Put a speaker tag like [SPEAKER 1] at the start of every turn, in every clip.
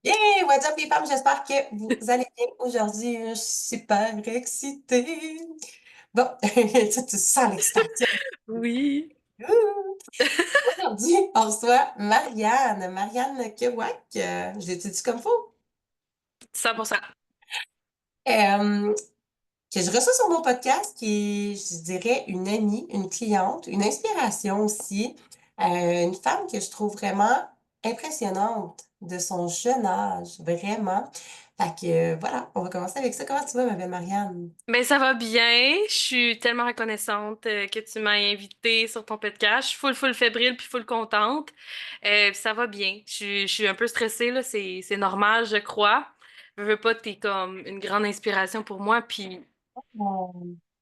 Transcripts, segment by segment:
[SPEAKER 1] Hey, what's up les femmes? J'espère que vous allez bien aujourd'hui. Je suis super excitée. Bon, tu sens l'excitation.
[SPEAKER 2] Oui,
[SPEAKER 1] Ouh! Aujourd'hui, on reçoit Marianne. Marianne Kewak. Je l'ai-tu dit comme faux?
[SPEAKER 2] 100%.
[SPEAKER 1] Euh, que je reçois sur mon podcast, qui est, je dirais, une amie, une cliente, une inspiration aussi. Une femme que je trouve vraiment impressionnante de son jeune âge, vraiment. Fait que voilà, on va commencer avec ça. Comment tu vas, ma belle Marianne?
[SPEAKER 2] Ben, ça va bien. Je suis tellement reconnaissante que tu m'as invitée sur ton podcast. Je suis full fébrile puis full contente. Ça va bien. Je suis un peu stressée, là. C'est normal, je crois. Veux pas, t'es comme une grande inspiration pour moi. Puis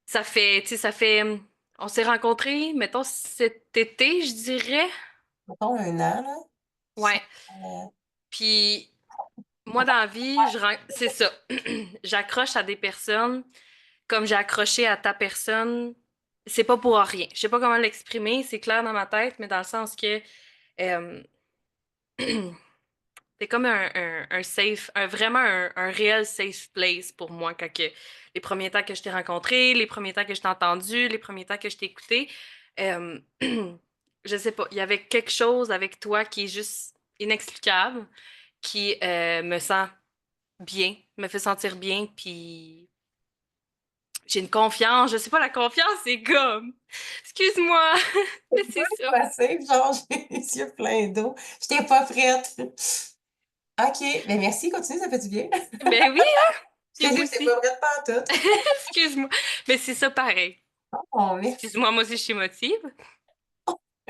[SPEAKER 2] ça fait, tu sais, on s'est rencontrés, mettons, cet été, je dirais.
[SPEAKER 1] Mettons un an, là. Ça,
[SPEAKER 2] Ouais. Puis moi, dans la vie, c'est ça. J'accroche à des personnes comme j'ai accroché à ta personne, c'est pas pour rien. Je sais pas comment l'exprimer, c'est clair dans ma tête, mais dans le sens que euh, c'est comme un safe, vraiment un réel safe place pour moi les premiers temps que je t'ai rencontré, les premiers temps que je t'ai entendu, les premiers temps que je t'ai écouté. euh, je sais pas, il y avait quelque chose avec toi qui est juste inexplicable, qui me sent bien, me fait sentir bien, puis j'ai une confiance, je sais pas, la confiance, c'est comme. Excuse-moi, mais
[SPEAKER 1] c'est pas
[SPEAKER 2] c'est ça.
[SPEAKER 1] passé, genre, j'ai les yeux pleins d'eau. J'étais pas prête. OK, ben merci, continue, ça fait du bien.
[SPEAKER 2] Ben oui,
[SPEAKER 1] Je
[SPEAKER 2] puis
[SPEAKER 1] t'ai dit que j'étais
[SPEAKER 2] aussi.
[SPEAKER 1] pas prête pantoute.
[SPEAKER 2] Excuse-moi. Mais c'est ça pareil.
[SPEAKER 1] Oh, merci.
[SPEAKER 2] Excuse-moi, moi aussi je suis émotive.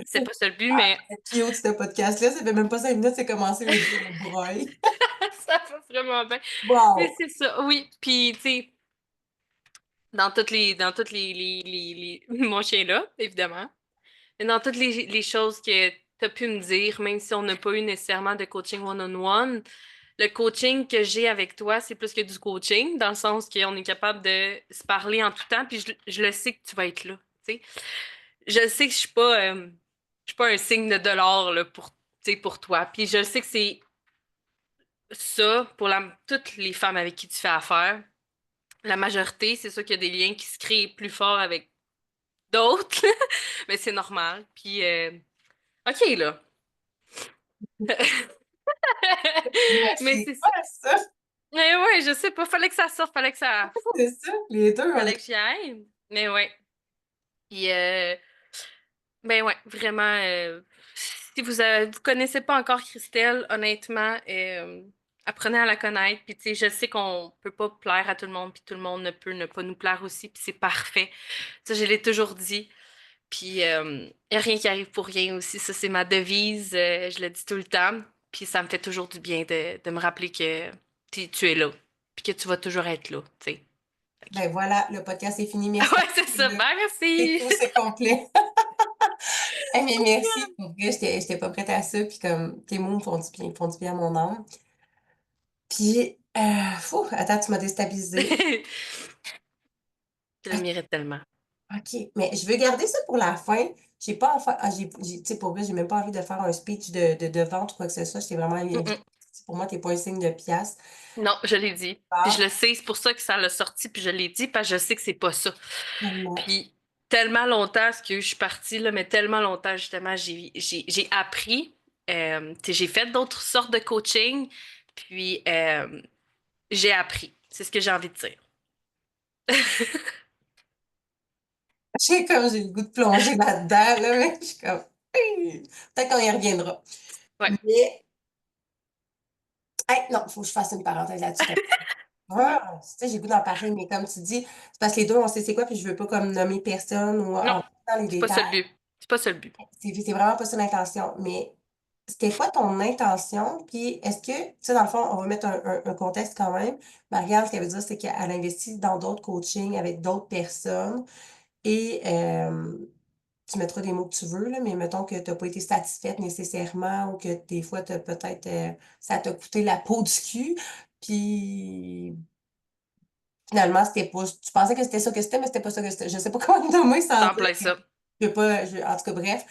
[SPEAKER 2] C'est pas ça le but,
[SPEAKER 1] Ah,
[SPEAKER 2] mais
[SPEAKER 1] c'est cute, ce podcast-là. Ça fait même pas 5 minutes, c'est commencé les deux le broye.
[SPEAKER 2] ça va vraiment bien. Mais
[SPEAKER 1] Wow!
[SPEAKER 2] c'est ça, oui. Puis, tu sais, mon chien là, évidemment. Mais dans toutes les choses que tu as pu me dire, même si on n'a pas eu nécessairement de coaching one-on-one, le coaching que j'ai avec toi, c'est plus que du coaching, dans le sens qu'on est capable de se parler en tout temps, puis je le sais que tu vas être là, tu sais. Je sais que je suis pas un signe de dollar là, tu sais, pour toi, puis je sais que c'est ça pour toutes les femmes avec qui tu fais affaire. La majorité, c'est sûr qu'il y a des liens qui se créent plus forts avec d'autres, mais c'est normal. Puis, OK, là. Mais
[SPEAKER 1] Merci.
[SPEAKER 2] c'est ça.
[SPEAKER 1] Ouais, ça,
[SPEAKER 2] Mais ouais, je sais pas, fallait que ça sorte,
[SPEAKER 1] c'est ça. Les deux, on
[SPEAKER 2] fallait
[SPEAKER 1] est...
[SPEAKER 2] que j'y aille. Mais ouais. Puis, ben ouais, vraiment, si vous connaissez pas encore Christelle, honnêtement, apprenez à la connaître. Puis, tu sais, je sais qu'on peut pas plaire à tout le monde, puis tout le monde ne peut ne pas nous plaire aussi, puis c'est parfait. Ça, je l'ai toujours dit. Puis, y a rien qui arrive pour rien aussi. Ça, c'est ma devise. Je le dis tout le temps. Puis, ça me fait toujours du bien de me rappeler que tu es là. Puis que tu vas toujours être là, tu sais. Fait que-
[SPEAKER 1] Ben voilà, le podcast est fini.
[SPEAKER 2] Ah
[SPEAKER 1] Merci.
[SPEAKER 2] ouais, c'est ça. Ben,
[SPEAKER 1] C'est
[SPEAKER 2] merci.
[SPEAKER 1] tout, c'est complet. Eh, mais merci. Pour vrai, j'étais pas prête à ça. Puis comme tes mots me font du bien à mon âme. Puis, attends, tu m'as déstabilisée.
[SPEAKER 2] Je le mérite tellement.
[SPEAKER 1] OK, mais je veux garder ça pour la fin. J'ai pas enfin, tu sais, pour vrai, j'ai même pas envie de faire un speech de vente ou quoi que ce soit. J'étais vraiment
[SPEAKER 2] Mm-mm.
[SPEAKER 1] pour moi, t'es pas un signe de pièce.
[SPEAKER 2] Non, je l'ai dit. Puis je
[SPEAKER 1] Ah,
[SPEAKER 2] le sais, c'est pour ça que ça l'a sorti, puis je l'ai dit, parce que je sais que c'est pas ça.
[SPEAKER 1] tellement.
[SPEAKER 2] Puis tellement longtemps, parce que je suis partie, là, mais tellement longtemps, justement, j'ai appris. Tu sais, j'ai fait d'autres sortes de coaching, puis j'ai appris. C'est ce que j'ai envie de dire.
[SPEAKER 1] J'ai le goût de plonger là-dedans, là, mais je suis comme, hey, peut-être qu'on y reviendra.
[SPEAKER 2] Ouais.
[SPEAKER 1] Mais, hey, non, il faut que je fasse une parenthèse là-dessus. Tu sais, j'ai le goût d'en parler, mais comme tu dis, c'est parce que les deux, on sait c'est quoi, puis je veux pas comme nommer personne ou
[SPEAKER 2] Non,
[SPEAKER 1] en dans les
[SPEAKER 2] c'est pas
[SPEAKER 1] détails.
[SPEAKER 2] ça le but. C'est pas ça le but.
[SPEAKER 1] C'est vraiment pas ça l'intention. Mais c'était quoi ton intention? Puis est-ce que, tu sais, dans le fond, on va mettre un contexte quand même. Marianne, ce qu'elle veut dire, c'est qu'elle investit dans d'autres coachings avec d'autres personnes. Et tu mettras des mots que tu veux, là, mais mettons que tu n'as pas été satisfaite nécessairement ou que des fois, peut-être ça t'a coûté la peau du cul. Puis finalement, c'était pas. Tu pensais que c'était ça que c'était, mais c'était pas ça que c'était. Je sais pas comment le nommer
[SPEAKER 2] C'est
[SPEAKER 1] sans
[SPEAKER 2] en
[SPEAKER 1] dire.
[SPEAKER 2] plein ça.
[SPEAKER 1] Je veux pas. En tout cas, bref.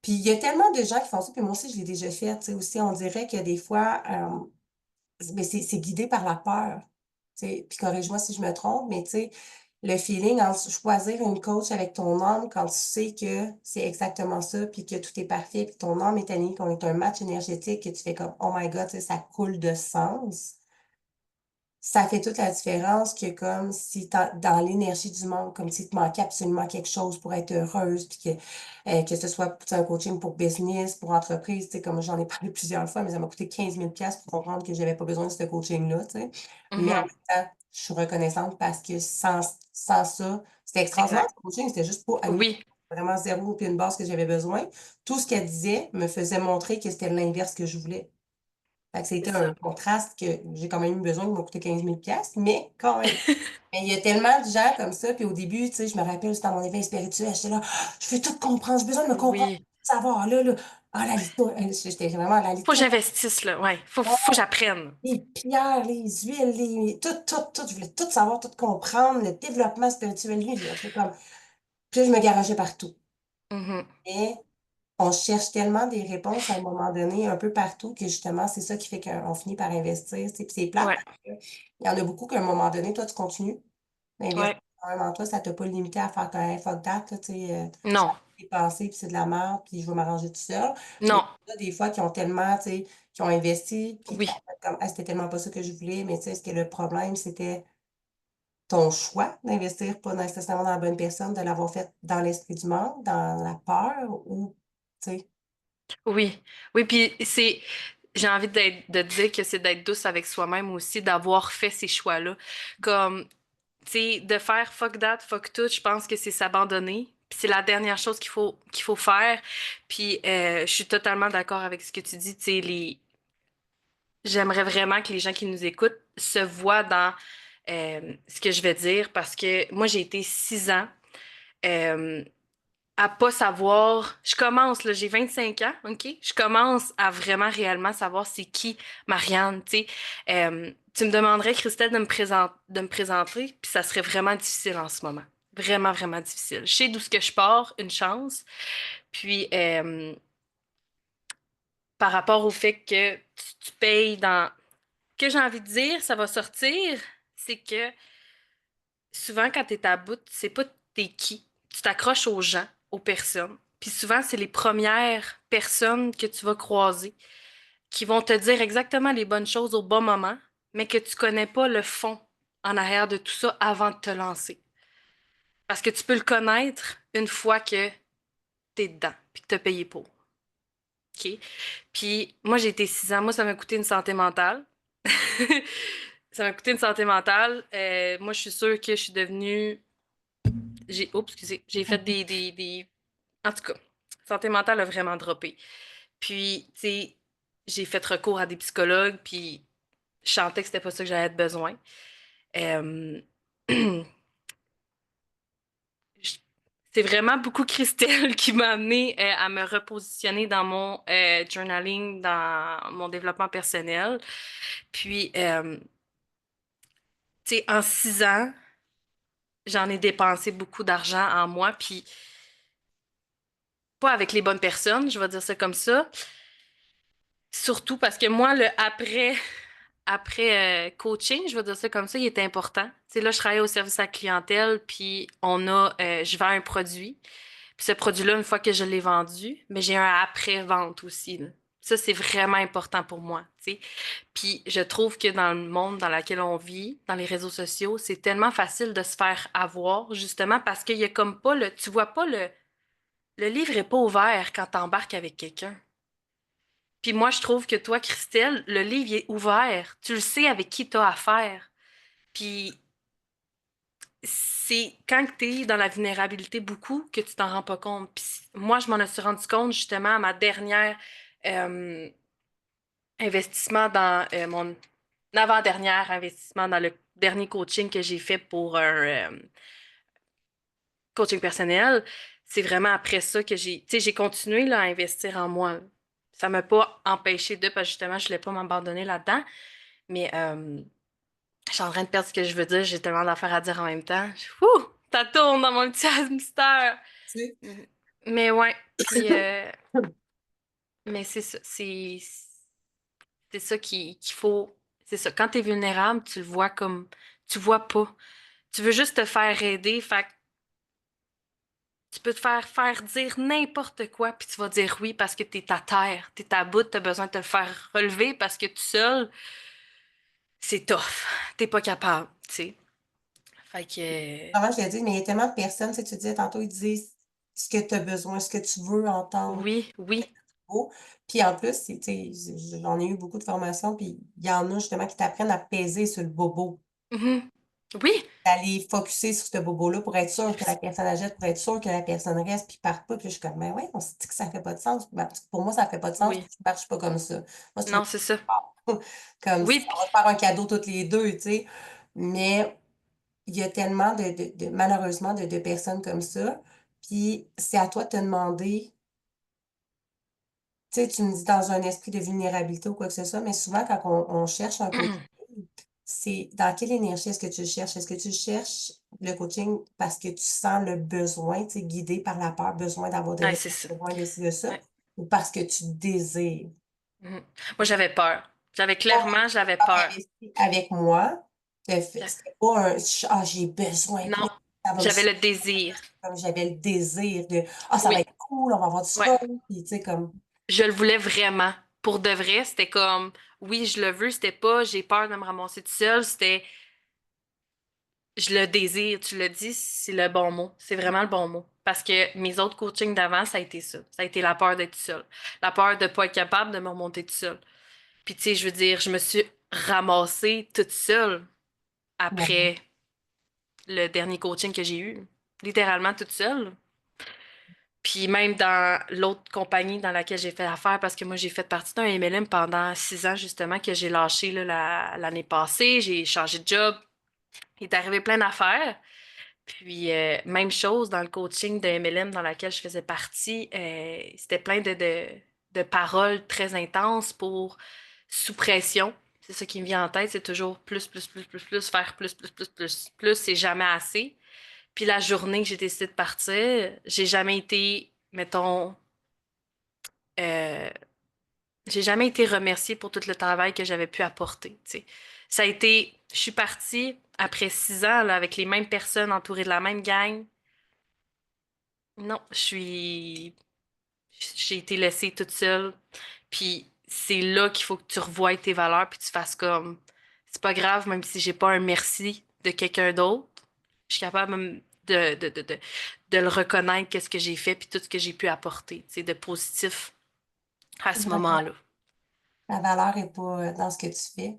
[SPEAKER 1] Puis il y a tellement de gens qui font ça, puis moi aussi, je l'ai déjà fait, tu sais, aussi, on dirait que des fois, mais c'est guidé par la peur, tu sais, puis corrige-moi si je me trompe, mais tu sais, le feeling en choisir une coach avec ton âme quand tu sais que c'est exactement ça, puis que tout est parfait, puis ton âme est alignée, qu'on est un match énergétique, que tu fais comme, oh my God, tu sais, ça coule de sens. Ça fait toute la différence que comme si dans l'énergie du monde, comme s'il te manquait absolument quelque chose pour être heureuse, puis que ce soit tu sais, un coaching pour business, pour entreprise, tu sais, comme j'en ai parlé plusieurs fois, mais ça m'a coûté 15 000 pour comprendre que j'avais pas besoin de ce coaching-là, tu sais. Mais en
[SPEAKER 2] Mhm.
[SPEAKER 1] même temps, je suis reconnaissante parce que sans ça, c'était extraordinaire,
[SPEAKER 2] Exact.
[SPEAKER 1] ce coaching, c'était juste pour aligner
[SPEAKER 2] Oui,
[SPEAKER 1] vraiment zéro puis une base que j'avais besoin. Tout ce qu'elle disait me faisait montrer que c'était l'inverse que je voulais. Fait que
[SPEAKER 2] c'est
[SPEAKER 1] c'était
[SPEAKER 2] ça.
[SPEAKER 1] un contraste que j'ai quand même eu besoin, qui m'a coûté 15 000 mais quand même. Mais il y a tellement de gens comme ça, puis au début, tu sais, je me rappelle, c'était dans mon éveil spirituel, j'étais là, ah, je veux tout comprendre, j'ai besoin de me comprendre,
[SPEAKER 2] Oui.
[SPEAKER 1] savoir, là, ah, la litho, j'étais vraiment à la
[SPEAKER 2] Faut que
[SPEAKER 1] litho,
[SPEAKER 2] j'investisse, là. Ouais. Faut que j'apprenne.
[SPEAKER 1] les pierres, les huiles, tout, je voulais tout savoir, tout comprendre, le développement spirituel, lui, j'étais comme, puis là, je me garageais partout.
[SPEAKER 2] Mhm.
[SPEAKER 1] Et on cherche tellement des réponses à un moment donné, un peu partout, que justement, c'est ça qui fait qu'on finit par investir, tu sais, puis c'est plate
[SPEAKER 2] Ouais.
[SPEAKER 1] parce que il y en a beaucoup qu'à un moment donné, toi, tu continues d'investir
[SPEAKER 2] Ouais.
[SPEAKER 1] quand même en toi, ça t'a pas limité à faire comme hey, fuck that, là, tu sais, ça
[SPEAKER 2] Non.
[SPEAKER 1] a dépensé, puis c'est de la merde, puis je vais m'arranger tout seul. Mais
[SPEAKER 2] Non.
[SPEAKER 1] il y a des fois qui ont tellement, tu sais, qui ont investi, puis qui
[SPEAKER 2] Oui.
[SPEAKER 1] ont fait comme, ah, c'était tellement pas ça que je voulais, mais tu sais, ce que le problème, c'était ton choix d'investir pas nécessairement dans la bonne personne, de l'avoir fait dans l'esprit du monde, dans la peur, ou, tu sais,
[SPEAKER 2] Oui. Oui, puis j'ai envie de dire que c'est d'être douce avec soi-même aussi, d'avoir fait ces choix-là. Comme, tu sais, de faire fuck that, fuck tout, je pense que c'est s'abandonner. Puis c'est la dernière chose qu'il faut faire. Puis je suis totalement d'accord avec ce que tu dis. Tu sais, j'aimerais vraiment que les gens qui nous écoutent se voient dans ce que je vais dire parce que moi, j'ai été 6 ans euh, à pas savoir. Je commence, là, j'ai 25 ans, OK? Je commence à vraiment réellement savoir c'est qui Marianne, tu sais. Tu me demanderais, Christelle, de me présenter, puis ça serait vraiment difficile en ce moment. Vraiment, vraiment difficile. Je sais d'où ce que je pars, une chance. Puis, par rapport au fait que tu payes dans que j'ai envie de dire, ça va sortir, c'est que souvent, quand t'es à bout, tu sais pas t'es qui. Tu t'accroches aux gens, aux personnes. Puis souvent, c'est les premières personnes que tu vas croiser qui vont te dire exactement les bonnes choses au bon moment, mais que tu connais pas le fond en arrière de tout ça avant de te lancer. Parce que tu peux le connaître une fois que t'es dedans, puis que t'as payé pour. OK? Puis moi, j'ai été 6 ans. Moi, ça m'a coûté une santé mentale. Ça m'a coûté une santé mentale. Moi, je suis sûre que je suis devenue. Oups, excusez. J'ai fait En tout cas, santé mentale a vraiment droppé. Puis, tu sais, j'ai fait recours à des psychologues, puis je sentais que c'était pas ça que j'avais besoin. Euh, je- C'est vraiment beaucoup Christelle qui m'a amené à me repositionner dans mon journaling, dans mon développement personnel. Puis, tu sais, en 6 ans, j'en ai dépensé beaucoup d'argent en moi, puis pas avec les bonnes personnes, je vais dire ça comme ça. Surtout parce que moi, le après coaching, je vais dire ça comme ça, il est important. Tu sais, là, je travaille au service à la clientèle, puis je vends un produit. Puis ce produit-là, une fois que je l'ai vendu, mais j'ai un après-vente aussi, là. Ça, c'est vraiment important pour moi, tu sais. Puis je trouve que dans le monde dans lequel on vit, dans les réseaux sociaux, c'est tellement facile de se faire avoir, justement parce qu'il y a comme pas tu vois pas le livre est pas ouvert quand t'embarques avec quelqu'un. Puis moi, je trouve que toi, Christelle, le livre il est ouvert. Tu le sais avec qui t'as affaire. Puis c'est quand tu es dans la vulnérabilité beaucoup que tu t'en rends pas compte. Puis moi, je m'en suis rendu compte justement à ma dernière euh, investissement dans mon avant-dernière investissement dans le dernier coaching que j'ai fait pour un coaching personnel. C'est vraiment après ça que j'ai continué là, à investir en moi. Ça m'a pas empêché parce que justement, je voulais pas m'abandonner là-dedans. Mais je suis en train de perdre ce que je veux dire. J'ai tellement d'affaires à dire en même temps. Ouh! Ça tourne dans mon petit hamster.
[SPEAKER 1] tu sais.
[SPEAKER 2] Mais ouais. Puis Mais c'est ça qu'il faut. C'est ça. Quand t'es vulnérable, tu le vois comme tu vois pas. Tu veux juste te faire aider, fait que tu peux te faire dire n'importe quoi, puis tu vas dire oui parce que t'es à terre, t'es à bout, t'as besoin de te le faire relever parce que tout seul, c'est tough. T'es pas capable, tu sais. Fait que
[SPEAKER 1] Vraiment, je l'ai dit, mais il y a tellement de personnes, tu sais, tu disais tantôt, ils disent ce que tu as besoin, ce que tu veux entendre.
[SPEAKER 2] oui, oui.
[SPEAKER 1] Beau. Puis en plus, tu sais, j'en ai eu beaucoup de formations, puis il y en a justement qui t'apprennent à peser sur le bobo,
[SPEAKER 2] Mhm. Oui.
[SPEAKER 1] d'aller focusser sur ce bobo-là pour être sûr que la personne agite, pour être sûr que la personne reste, puis part pas. Puis je suis comme, mais ouais, on se dit que ça fait pas de sens. Ben, pour moi, ça fait pas de sens,
[SPEAKER 2] Oui.
[SPEAKER 1] puis je marche pas comme ça. Moi, je trouve
[SPEAKER 2] Non, c'est ça.
[SPEAKER 1] comme si
[SPEAKER 2] Oui,
[SPEAKER 1] on va se faire un cadeau toutes les deux, tu sais. Mais il y a tellement malheureusement, de personnes comme ça. Puis c'est à toi de te demander, tu sais, tu me dis dans un esprit de vulnérabilité ou quoi que ce soit, mais souvent quand on cherche un coach,
[SPEAKER 2] puis
[SPEAKER 1] c'est dans quelle énergie est-ce que tu le cherches? Est-ce que tu cherches le coaching parce que tu sens le besoin, tu sais, guidé par la peur, besoin d'avoir des
[SPEAKER 2] ouais, c'est
[SPEAKER 1] réponses,
[SPEAKER 2] ça.
[SPEAKER 1] besoin de ci, de ça,
[SPEAKER 2] Ouais.
[SPEAKER 1] ou parce que tu désires?
[SPEAKER 2] Mhm. Moi, j'avais peur.
[SPEAKER 1] Moi,
[SPEAKER 2] J'avais
[SPEAKER 1] quand tu
[SPEAKER 2] peur.
[SPEAKER 1] investis avec moi,
[SPEAKER 2] J'a-
[SPEAKER 1] c'était pas un ah, j'ai besoin, puis
[SPEAKER 2] Non,
[SPEAKER 1] là, ça va me
[SPEAKER 2] j'avais le désir.
[SPEAKER 1] comme j'avais le désir de ah, ça va
[SPEAKER 2] Oui,
[SPEAKER 1] être cool, on va avoir du
[SPEAKER 2] ouais.
[SPEAKER 1] fun, puis tu sais, comme
[SPEAKER 2] Je le voulais vraiment. Pour de vrai, c'était comme, oui, je le veux, c'était pas, j'ai peur de me ramasser tout seul, c'était, je le désire. Tu le dis, c'est le bon mot. C'est vraiment le bon mot. Parce que mes autres coachings d'avant, ça a été ça. Ça a été la peur d'être seule. La peur de pas être capable de me remonter tout seul. Puis, tu sais, je veux dire, je me suis ramassée toute seule
[SPEAKER 1] ouais.
[SPEAKER 2] après le dernier coaching que j'ai eu. Littéralement toute seule. Puis même dans l'autre compagnie dans laquelle j'ai fait affaire, parce que moi j'ai fait partie d'un MLM pendant 6 ans justement que j'ai lâché là, l'année passée, j'ai changé de job, il est arrivé plein d'affaires. Puis même chose dans le coaching de MLM dans laquelle je faisais partie, c'était plein de paroles très intenses pour sous pression. C'est ça qui me vient en tête, c'est toujours faire plus, c'est jamais assez. Puis la journée que j'ai décidé de partir, j'ai jamais été, mettons, euh, j'ai jamais été remerciée pour tout le travail que j'avais pu apporter, tu sais. Ça a été, je suis partie après 6 ans là, avec les mêmes personnes, entourée de la même gang. Non, j'ai été laissée toute seule. Puis c'est là qu'il faut que tu revoies tes valeurs, puis tu fasses comme, c'est pas grave, même si j'ai pas un merci de quelqu'un d'autre. Je suis capable même de le reconnaître, qu'est-ce que j'ai fait, puis tout ce que j'ai pu apporter, tu sais, de positif à ce moment-là.
[SPEAKER 1] La valeur est pas dans ce que tu fais,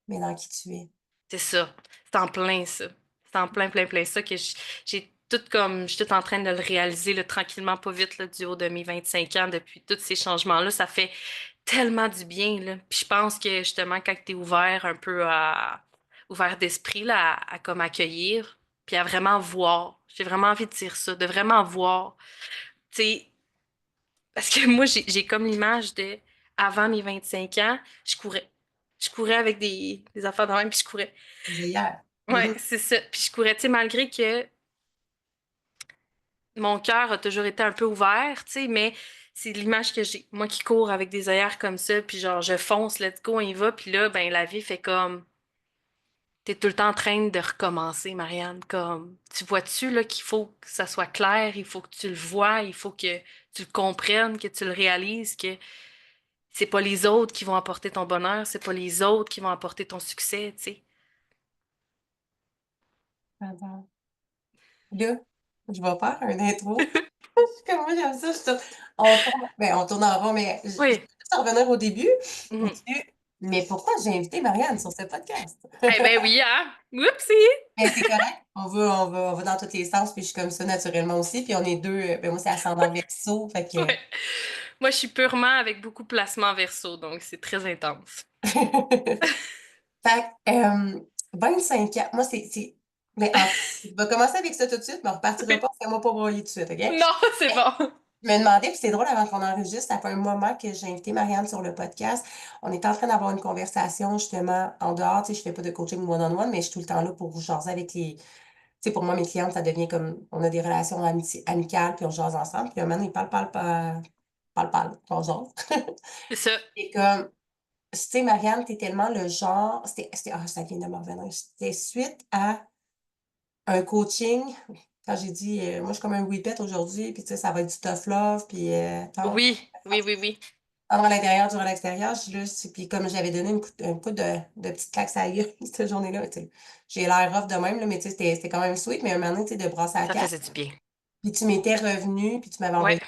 [SPEAKER 1] mais dans qui tu es.
[SPEAKER 2] C'est ça. C'est en plein ça. C'est en plein ça que j'ai tout comme, je suis tout en train de le réaliser là, tranquillement, pas vite, là, du haut de mes 25 ans, depuis tous ces changements-là. Ça fait tellement du bien, là. Puis je pense que justement, quand tu es ouvert un peu ouvert d'esprit, là, à comme accueillir, puis à vraiment voir. J'ai vraiment envie de dire ça, de vraiment voir. Tu sais, parce que moi, j'ai comme l'image de, avant mes 25 ans, je courais. Je courais avec des affaires de même, puis je courais.
[SPEAKER 1] C'est hier.
[SPEAKER 2] Ouais,
[SPEAKER 1] Mhm.
[SPEAKER 2] c'est ça. Puis je courais, tu sais, malgré que mon cœur a toujours été un peu ouvert, tu sais, mais c'est l'image que j'ai. Moi qui cours avec des œillères comme ça, puis genre, je fonce, let's go, on y va, puis là, ben, la vie fait comme. T'es tout le temps en train de recommencer, Marianne. Comme, tu vois-tu, là, qu'il faut que ça soit clair, il faut que tu le vois, il faut que tu le comprennes, que tu le réalises, que c'est pas les autres qui vont apporter ton bonheur, c'est pas les autres qui vont apporter ton succès, tu sais.
[SPEAKER 1] Attends. Là, je vais faire un intro. Comme moi, j'aime ça. On tourne en rond, mais je vais
[SPEAKER 2] Oui.
[SPEAKER 1] juste revenir au début.
[SPEAKER 2] Mhm.
[SPEAKER 1] Mais pourquoi j'ai invité Marianne sur ce podcast?
[SPEAKER 2] Eh ben oui, hein? Oupsie!
[SPEAKER 1] Mais c'est correct. On va dans tous les sens, puis je suis comme ça naturellement aussi. Puis on est deux, ben moi, c'est ascendant Verseau, fait que.
[SPEAKER 2] Ouais. Moi, je suis purement avec beaucoup de placement verso, donc c'est très intense.
[SPEAKER 1] Fait que, 25 ans, moi, mais en fait, je vais commencer avec ça tout de suite, mais on repartira pas, fais-moi pas broyer tout de suite, OK?
[SPEAKER 2] Non, c'est bon.
[SPEAKER 1] Je me demandais, puis c'est drôle, avant qu'on enregistre, ça fait un moment que j'ai invité Marianne sur le podcast. On est en train d'avoir une conversation, justement, en dehors, tu sais, je fais pas de coaching one-on-one, mais je suis tout le temps là pour jaser avec tu sais, pour moi, mes clientes, ça devient comme, on a des relations amicales, puis on jase ensemble, puis un moment, ils parlent, parle, ton genre.
[SPEAKER 2] C'est ça.
[SPEAKER 1] Et comme, tu sais, Marianne, t'es tellement le genre, ça vient de me revenir. C'était suite à un coaching, quand j'ai dit, moi, je suis comme un whippet aujourd'hui, puis tu sais, ça va être du tough love, puis
[SPEAKER 2] Oui, oui, oui, oui.
[SPEAKER 1] tendre à l'intérieur, dur à l'extérieur. Je suis là, puis comme j'avais donné un coup de petite claque à la gueule cette journée-là, tu sais, j'ai l'air rough de même, là, mais tu sais, c'était quand même sweet, mais un moment donné, tu sais, de brasser à
[SPEAKER 2] Ça
[SPEAKER 1] quatre.
[SPEAKER 2] faisait du bien.
[SPEAKER 1] Puis tu m'étais revenu, puis tu m'avais
[SPEAKER 2] Ouais,
[SPEAKER 1] envoyé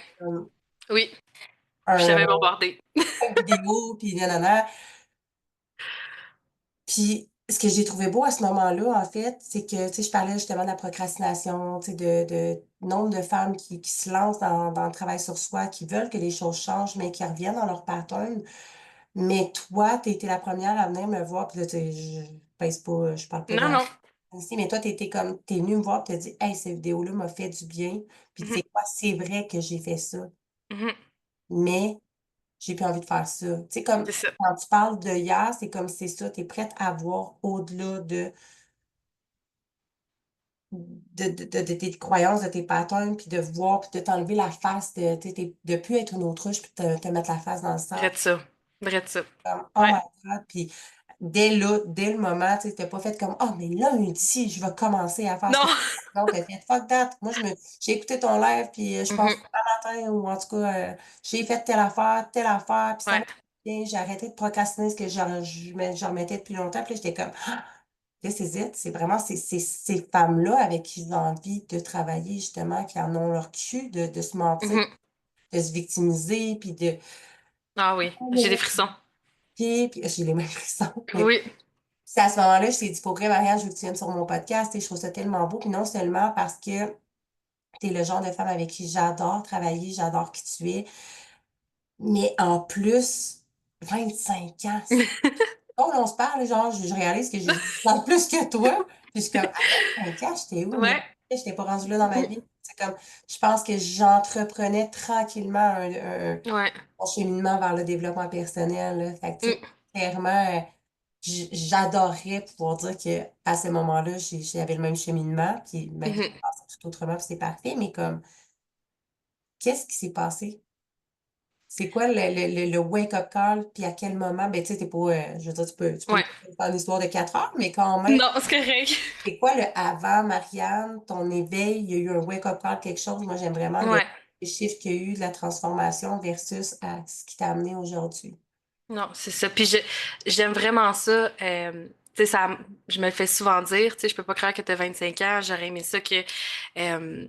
[SPEAKER 2] oui. Je
[SPEAKER 1] un,
[SPEAKER 2] t'avais bombardé.
[SPEAKER 1] une vidéo, puis nanana. Puis, ce que j'ai trouvé beau à ce moment-là, en fait, c'est que, tu sais, je parlais justement de la procrastination, tu sais, de nombre de femmes qui se lancent dans le travail sur soi, qui veulent que les choses changent, mais qui reviennent dans leur pattern. Mais toi, tu été la première à venir me voir, puis là, tu sais, je pèse pas, je parle pas
[SPEAKER 2] Non,
[SPEAKER 1] dans
[SPEAKER 2] non.
[SPEAKER 1] ici, mais toi, t'es venu me voir, puis t'as dit, hey, cette vidéo-là m'a fait du bien. Puis, tu
[SPEAKER 2] Mhm,
[SPEAKER 1] sais quoi, c'est vrai que j'ai fait ça,
[SPEAKER 2] mhm.
[SPEAKER 1] mais j'ai plus envie de faire ça. Tu sais, comme
[SPEAKER 2] C'est ça.
[SPEAKER 1] quand tu parles de hier, c'est comme c'est ça, tu es prête à voir au-delà de tes croyances, de tes patterns, puis de voir, puis de t'enlever la face, tu sais, de plus être une autruche, puis te mettre la face dans le sable.
[SPEAKER 2] Vrai de ça. Vrai de ça.
[SPEAKER 1] Comme, oh
[SPEAKER 2] Ouais.
[SPEAKER 1] my God. Puis dès là, dès le moment, tu sais, t'as pas fait comme, oh, mais lundi, je vais commencer à faire ce que
[SPEAKER 2] Non.
[SPEAKER 1] non, t'as fait fuck that. Moi, j'ai écouté ton live, puis je pense
[SPEAKER 2] Mhm.
[SPEAKER 1] un matin, ou en tout cas, j'ai fait telle affaire, puis ça
[SPEAKER 2] Ouais.
[SPEAKER 1] m'a fait bien. J'ai arrêté de procrastiner ce que je remettais depuis longtemps, puis là, j'étais comme, ah, this is it. C'est vraiment ces femmes-là avec qui j'ai envie de travailler, justement, qui en ont leur cul de se mentir,
[SPEAKER 2] Mhm.
[SPEAKER 1] de se victimiser, puis de.
[SPEAKER 2] Ah oui. J'ai des frissons.
[SPEAKER 1] Puis j'ai les mêmes frissons. Mais
[SPEAKER 2] Oui.
[SPEAKER 1] c'est à ce moment-là, je t'ai dit, pour vrai, Marianne, je veux que tu viennes sur mon podcast. Et je trouve ça tellement beau. Puis non seulement parce que tu es le genre de femme avec qui j'adore travailler, j'adore qui tu es, mais en plus, 25 ans. Quand on se parle, genre, je réalise que j'ai dans plus que toi. Puis je suis comme, à 25 ans, j'étais où? Mais
[SPEAKER 2] Ouais.
[SPEAKER 1] je n'étais pas rendue là dans ma
[SPEAKER 2] Mhm.
[SPEAKER 1] vie. C'est comme, je pense que j'entreprenais tranquillement
[SPEAKER 2] Ouais.
[SPEAKER 1] mon cheminement vers le développement personnel, là. Fait que, tu sais,
[SPEAKER 2] Mm.
[SPEAKER 1] clairement, j'adorerais pouvoir dire que à ce moment-là, j'avais le même cheminement, puis ma vie
[SPEAKER 2] Mhm.
[SPEAKER 1] passait tout autrement, puis c'est parfait. Mais comme, qu'est-ce qui s'est passé? C'est quoi le wake-up call, puis à quel moment? Ben, tu sais, t'es pas, je veux dire, tu peux me
[SPEAKER 2] Ouais.
[SPEAKER 1] faire une histoire de 4 heures, mais quand même,
[SPEAKER 2] Non, c'est correct.
[SPEAKER 1] c'est quoi le avant, Marianne, ton éveil? Il y a eu un wake-up call, quelque chose. Moi, j'aime vraiment
[SPEAKER 2] Ouais.
[SPEAKER 1] les chiffres qu'il y a eu de la transformation versus à ce qui t'a amené aujourd'hui.
[SPEAKER 2] Non, c'est ça. Puis j'aime vraiment ça. Tu sais, je me le fais souvent dire, tu sais, je peux pas croire que tu as 25 ans. J'aurais aimé ça que, euh,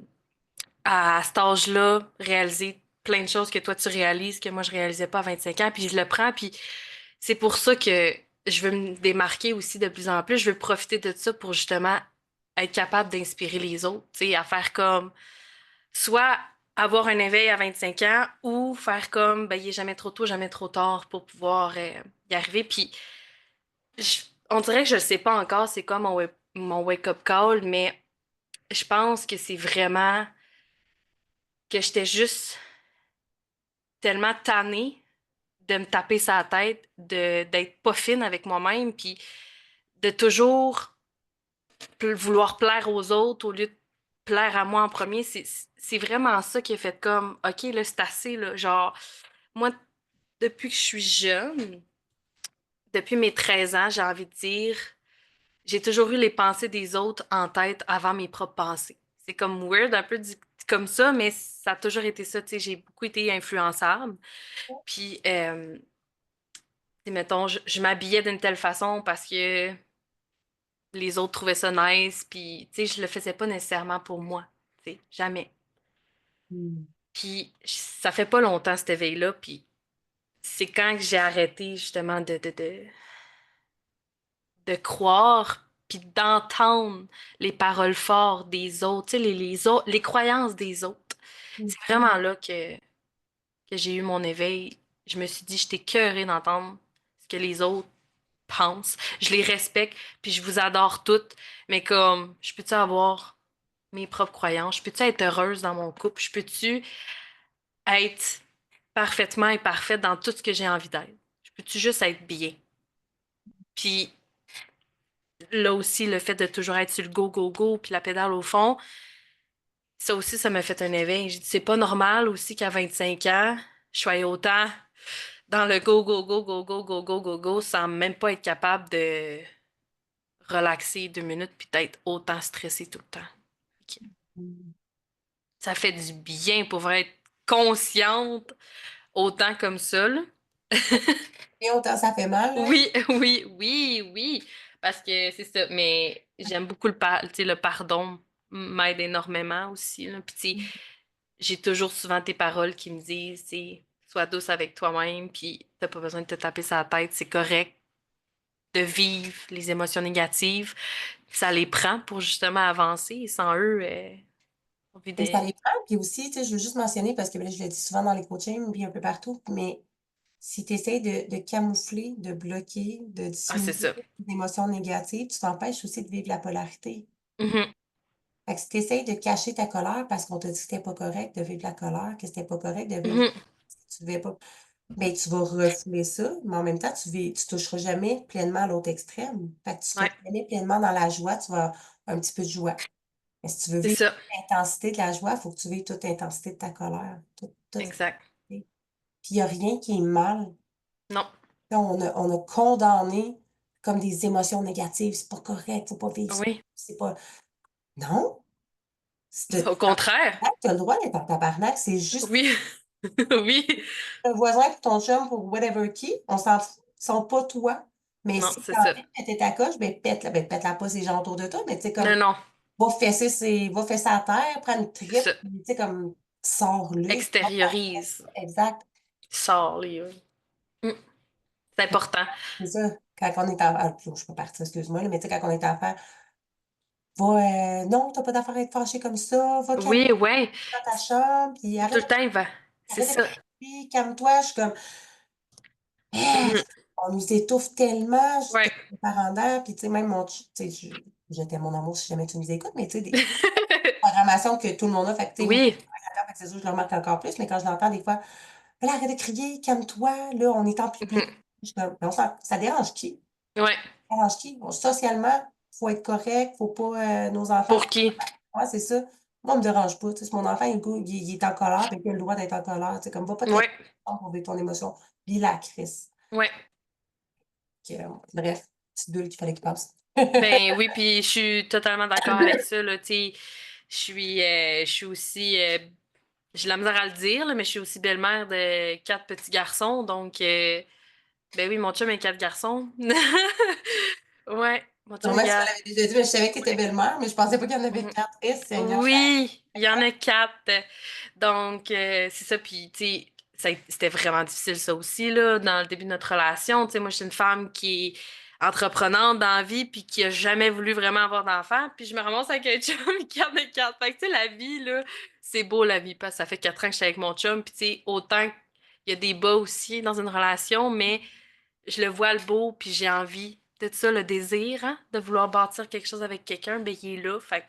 [SPEAKER 2] à cet âge-là, réaliser plein de choses que toi tu réalises que moi je réalisais pas à 25 ans. Puis je le prends. Puis c'est pour ça que je veux me démarquer aussi de plus en plus. Je veux profiter de ça pour justement être capable d'inspirer les autres, tu sais, à faire comme soit avoir un éveil à 25 ans ou faire comme, ben, il est jamais trop tôt, jamais trop tard pour pouvoir y arriver. Puis, on dirait que je ne sais pas encore c'est quoi mon wake-up call, mais je pense que c'est vraiment que j'étais juste tellement tannée de me taper sa tête, d'être pas fine avec moi-même, puis de toujours vouloir plaire aux autres au lieu de plaire à moi en premier. C'est vraiment ça qui a fait comme, OK, là, c'est assez, là. Genre, moi, depuis que je suis jeune, depuis mes 13 ans, j'ai envie de dire, j'ai toujours eu les pensées des autres en tête avant mes propres pensées. C'est comme weird, un peu dit comme ça, mais ça a toujours été ça. Tu sais, j'ai beaucoup été influençable. Puis, mettons, je m'habillais d'une telle façon parce que les autres trouvaient ça nice. Puis, tu sais, je le faisais pas nécessairement pour moi. Tu sais, jamais.
[SPEAKER 1] Hmm.
[SPEAKER 2] Puis, ça fait pas longtemps, cet éveil-là. Puis, c'est quand que j'ai arrêté, justement, de croire puis d'entendre les paroles fortes des autres, tu sais, les croyances des autres.
[SPEAKER 1] Hmm.
[SPEAKER 2] C'est vraiment là que j'ai eu mon éveil. Je me suis dit, j'étais écœurée d'entendre ce que les autres pensent. Je les respecte, puis je vous adore toutes, mais comme, je peux-tu avoir mes propres croyances? Je peux-tu être heureuse dans mon couple? Je peux-tu être parfaitement et parfaite dans tout ce que j'ai envie d'être? Je peux-tu juste être bien? Puis là aussi, le fait de toujours être sur le go, go, go, puis la pédale au fond, ça aussi, ça m'a fait un éveil. J'ai dit, c'est pas normal aussi qu'à 25 ans, je sois autant dans le go, go, go, go, go, go, go, go, go, sans même pas être capable de relaxer 2 minutes puis d'être autant stressé tout le temps. Ok.
[SPEAKER 1] Mm.
[SPEAKER 2] Ça fait du bien pour être consciente autant comme ça, là.
[SPEAKER 1] Et autant ça fait mal, là.
[SPEAKER 2] Oui, oui, oui, oui, parce que c'est ça. Mais j'aime beaucoup tu sais, le pardon m'aide énormément aussi, là. Puis, tu sais, j'ai toujours souvent tes paroles qui me disent, c'est sois douce avec toi-même, puis t'as pas besoin de te taper sur la tête, c'est correct de vivre les émotions négatives. Ça les prend pour justement avancer. Et sans eux, on vit
[SPEAKER 1] Et ça
[SPEAKER 2] des...
[SPEAKER 1] les prend. Puis aussi, tu sais, je veux juste mentionner, parce que ben là, je le dis souvent dans les coachings, puis un peu partout, mais si tu essaies de camoufler, de bloquer, de
[SPEAKER 2] Ah, c'est
[SPEAKER 1] dissimuler
[SPEAKER 2] ça.
[SPEAKER 1] des émotions négatives, tu t'empêches aussi de vivre la polarité.
[SPEAKER 2] Mhm,
[SPEAKER 1] Fait que si tu essaies de cacher ta colère parce qu'on t'a dit que c'était pas correct de vivre la colère, que c'était pas correct de vivre,
[SPEAKER 2] mhm,
[SPEAKER 1] que tu devais pas, ben, tu vas refouler ça, mais en même temps, tu toucheras jamais pleinement à l'autre extrême. Fait que tu seras
[SPEAKER 2] ouais,
[SPEAKER 1] jamais pleinement dans la joie, tu vas avoir un petit peu de joie. Mais si tu veux
[SPEAKER 2] c'est
[SPEAKER 1] vivre
[SPEAKER 2] ça.
[SPEAKER 1] l'intensité de la joie, il faut que tu vives toute l'intensité de ta colère. Toute
[SPEAKER 2] Exact.
[SPEAKER 1] l'intensité. Puis il n'y a rien qui est mal.
[SPEAKER 2] Non.
[SPEAKER 1] On a condamné comme des émotions négatives. C'est pas correct, faut pas vivre ça.
[SPEAKER 2] Oui.
[SPEAKER 1] C'est pas. Non!
[SPEAKER 2] Au contraire.
[SPEAKER 1] Tu as le droit d'être en tabarnak. C'est juste
[SPEAKER 2] Oui. Oui.
[SPEAKER 1] ton voisin ou ton chum pour whatever qui. On s'en fout. Ils sont pas toi. Mais
[SPEAKER 2] Non,
[SPEAKER 1] si tu
[SPEAKER 2] c'est
[SPEAKER 1] as
[SPEAKER 2] ça.
[SPEAKER 1] envie de péter ta coche, ben pète-la. Ben pète-la pas ces gens autour de toi. Mais tu sais, comme,
[SPEAKER 2] Non, non.
[SPEAKER 1] va fesser à terre, prends une
[SPEAKER 2] C'est
[SPEAKER 1] trip,
[SPEAKER 2] ça.
[SPEAKER 1] puis, tu sais, comme, sors-le.
[SPEAKER 2] Extériorise.
[SPEAKER 1] Exact.
[SPEAKER 2] Sors, les gars. Mm. C'est important.
[SPEAKER 1] C'est ça. Quand on est enfant, je suis pas partie, excuse-moi, là, mais tu sais, quand on est enfant, non, t'as pas d'affaire à être fâché comme ça, va calmer
[SPEAKER 2] Oui, ouais.
[SPEAKER 1] dans ta chambre, puis
[SPEAKER 2] Tout le temps, il va. C'est
[SPEAKER 1] arrête de
[SPEAKER 2] ça.
[SPEAKER 1] crier, calme-toi. Je suis comme, ah,
[SPEAKER 2] Mhm.
[SPEAKER 1] on nous étouffe tellement,
[SPEAKER 2] Ouais.
[SPEAKER 1] j'étais une parent d'air, puis tu sais, même tu sais, j'étais mon amour si jamais tu nous écoutes, mais tu sais, des programmations que tout le monde a, fait que tu sais, moi,
[SPEAKER 2] Oui.
[SPEAKER 1] fait que c'est sûr, je le remarque encore plus, mais quand je l'entends des fois, là, arrête de crier, calme-toi, là, on est en public.
[SPEAKER 2] Mhm.
[SPEAKER 1] Je suis comme, mais ça dérange qui?
[SPEAKER 2] Ouais.
[SPEAKER 1] Ça dérange qui? Bon, socialement, faut être correct, faut pas, nos enfants,
[SPEAKER 2] Pour qui?
[SPEAKER 1] ouais, c'est ça. Moi, on me dérange pas, tu sais, si mon enfant, il est en colère, ben, il a le droit d'être en colère, tu sais, comme, va pas te laisser
[SPEAKER 2] Ouais.
[SPEAKER 1] pour vivre ton émotion, vis la crise.
[SPEAKER 2] Ouais.
[SPEAKER 1] Bref, petite bulle qu'il fallait qu'il passe.
[SPEAKER 2] Ben oui, puis je suis totalement d'accord avec ça, là, tu sais. Je suis aussi, j'ai la misère à le dire, là, mais je suis aussi belle-mère de 4 petits garçons, donc, ben oui, mon chum a 4 garçons. Ouais, mon chum, il
[SPEAKER 1] Sûrement,
[SPEAKER 2] y
[SPEAKER 1] tu me
[SPEAKER 2] a...
[SPEAKER 1] l'avais déjà dit, mais je savais que tu étais
[SPEAKER 2] Ouais.
[SPEAKER 1] belle-mère, mais je pensais pas qu'il y en avait
[SPEAKER 2] Mhm.
[SPEAKER 1] quatre. Eh, Seigneur,
[SPEAKER 2] Oui, il y en a 4. Donc, c'est ça. Puis, tu sais, c'était vraiment difficile, ça aussi, là, dans le début de notre relation. Tu sais, moi, je suis une femme qui est entreprenante dans la vie, puis qui a jamais voulu vraiment avoir d'enfant. Puis, je me ramasse avec un chum qui en a 4. Fait que, tu sais, la vie, là, c'est beau, la vie. Parce que ça fait 4 ans que je suis avec mon chum. Puis, tu sais, autant il y a des bas aussi dans une relation, mais je le vois le beau, puis j'ai envie. De ça, le désir, hein, de vouloir bâtir quelque chose avec quelqu'un, ben, il est là. Fait que,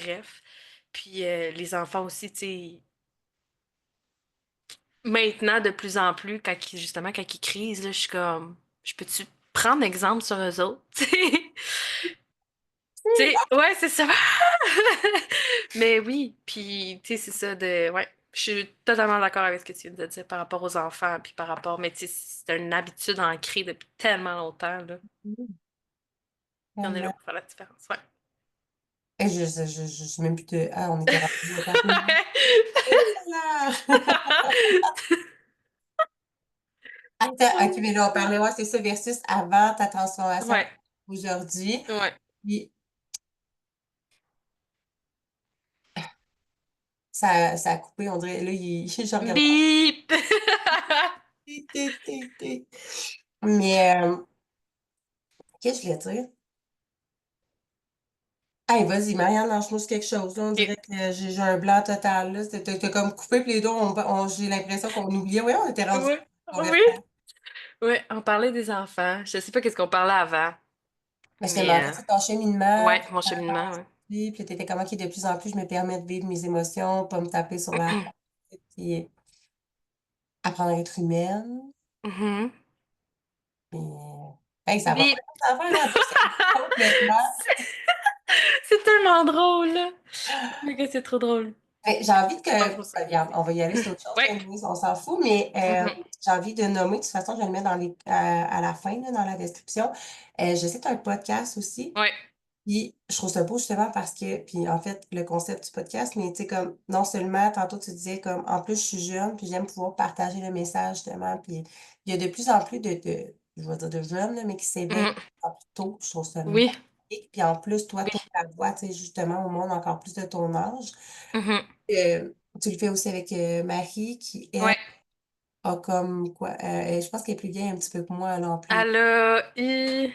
[SPEAKER 2] bref. Puis les enfants aussi, tu sais, maintenant, de plus en plus, justement, quand ils crisent, là, je suis comme, je peux-tu prendre exemple sur eux autres? Ouais, c'est ça. Mais oui, puis, tu sais, c'est ça de, ouais, je suis totalement d'accord avec ce que tu viens de dire par rapport aux enfants, puis par rapport, mais tu sais, c'est une habitude ancrée depuis tellement longtemps, là. Puis on est là
[SPEAKER 1] tellement.
[SPEAKER 2] pour faire la différence, ouais.
[SPEAKER 1] Eh, je sais même plus de. Ah, on était rendus au temps. Là. Attends, ok, mais là, on parlait, ouais, c'est ça, versus avant ta transformation
[SPEAKER 2] Ouais,
[SPEAKER 1] aujourd'hui.
[SPEAKER 2] ouais.
[SPEAKER 1] Puis, ça a coupé, on dirait. Là, je regarde.
[SPEAKER 2] Bip!
[SPEAKER 1] Mais, qu'est-ce que je voulais dire? Hey, vas-y, Marianne, lance-nous sur quelque chose. Là. On
[SPEAKER 2] Ok.
[SPEAKER 1] dirait que j'ai un blanc total. Là. T'as comme coupé, puis les deux, j'ai l'impression qu'on oubliait. Oui, on était rendu
[SPEAKER 2] Ouais.
[SPEAKER 1] dans la
[SPEAKER 2] Oui.
[SPEAKER 1] conversation.
[SPEAKER 2] Ouais, on parlait des enfants. Je sais pas qu'est-ce qu'on parlait avant,
[SPEAKER 1] Mais je te
[SPEAKER 2] mais
[SPEAKER 1] demandais, c'est ton cheminement,
[SPEAKER 2] ouais, mon cheminement, ouais.
[SPEAKER 1] puis tu étais comment qui de plus en plus, je me permets de vivre mes émotions, pas me taper sur la tête, puis apprendre à être humaine.
[SPEAKER 2] Mhm.
[SPEAKER 1] Puis, hey, ça va pas
[SPEAKER 2] Bip.
[SPEAKER 1] être ça affaire, là. C'est complètement.
[SPEAKER 2] C'est c'est tellement drôle, là. Oh my God, c'est trop drôle.
[SPEAKER 1] J'ai envie
[SPEAKER 2] C'est pas
[SPEAKER 1] que,
[SPEAKER 2] trop ça.
[SPEAKER 1] regarde, on va y aller sur autre chose,
[SPEAKER 2] Ouais.
[SPEAKER 1] là, Louise, on s'en fout, mais
[SPEAKER 2] Mhm.
[SPEAKER 1] j'ai envie de nommer, de toute façon, je vais le mettre à la fin, là, dans la description. Je sais que tu as un podcast aussi.
[SPEAKER 2] Ouais.
[SPEAKER 1] Puis je trouve ça beau justement parce que, puis en fait, le concept du podcast, mais tu sais, comme, non seulement, tantôt tu disais, comme, en plus, je suis jeune, puis j'aime pouvoir partager le message, justement, puis il y a de plus en plus je vais dire de jeunes, là, mais qui s'éveillent
[SPEAKER 2] Mhm.
[SPEAKER 1] encore plus tôt, je trouve ça
[SPEAKER 2] Oui.
[SPEAKER 1] magnifique. Puis en plus, toi,
[SPEAKER 2] Oui.
[SPEAKER 1] tu ta voix, tu sais, justement, au monde encore plus de ton âge.
[SPEAKER 2] Mhm.
[SPEAKER 1] Euh, Tu le fais aussi avec Marie, qui, elle,
[SPEAKER 2] Ouais.
[SPEAKER 1] a comme, quoi, je pense qu'elle est plus vieille un petit peu que moi, alors plus.
[SPEAKER 2] Elle a eu.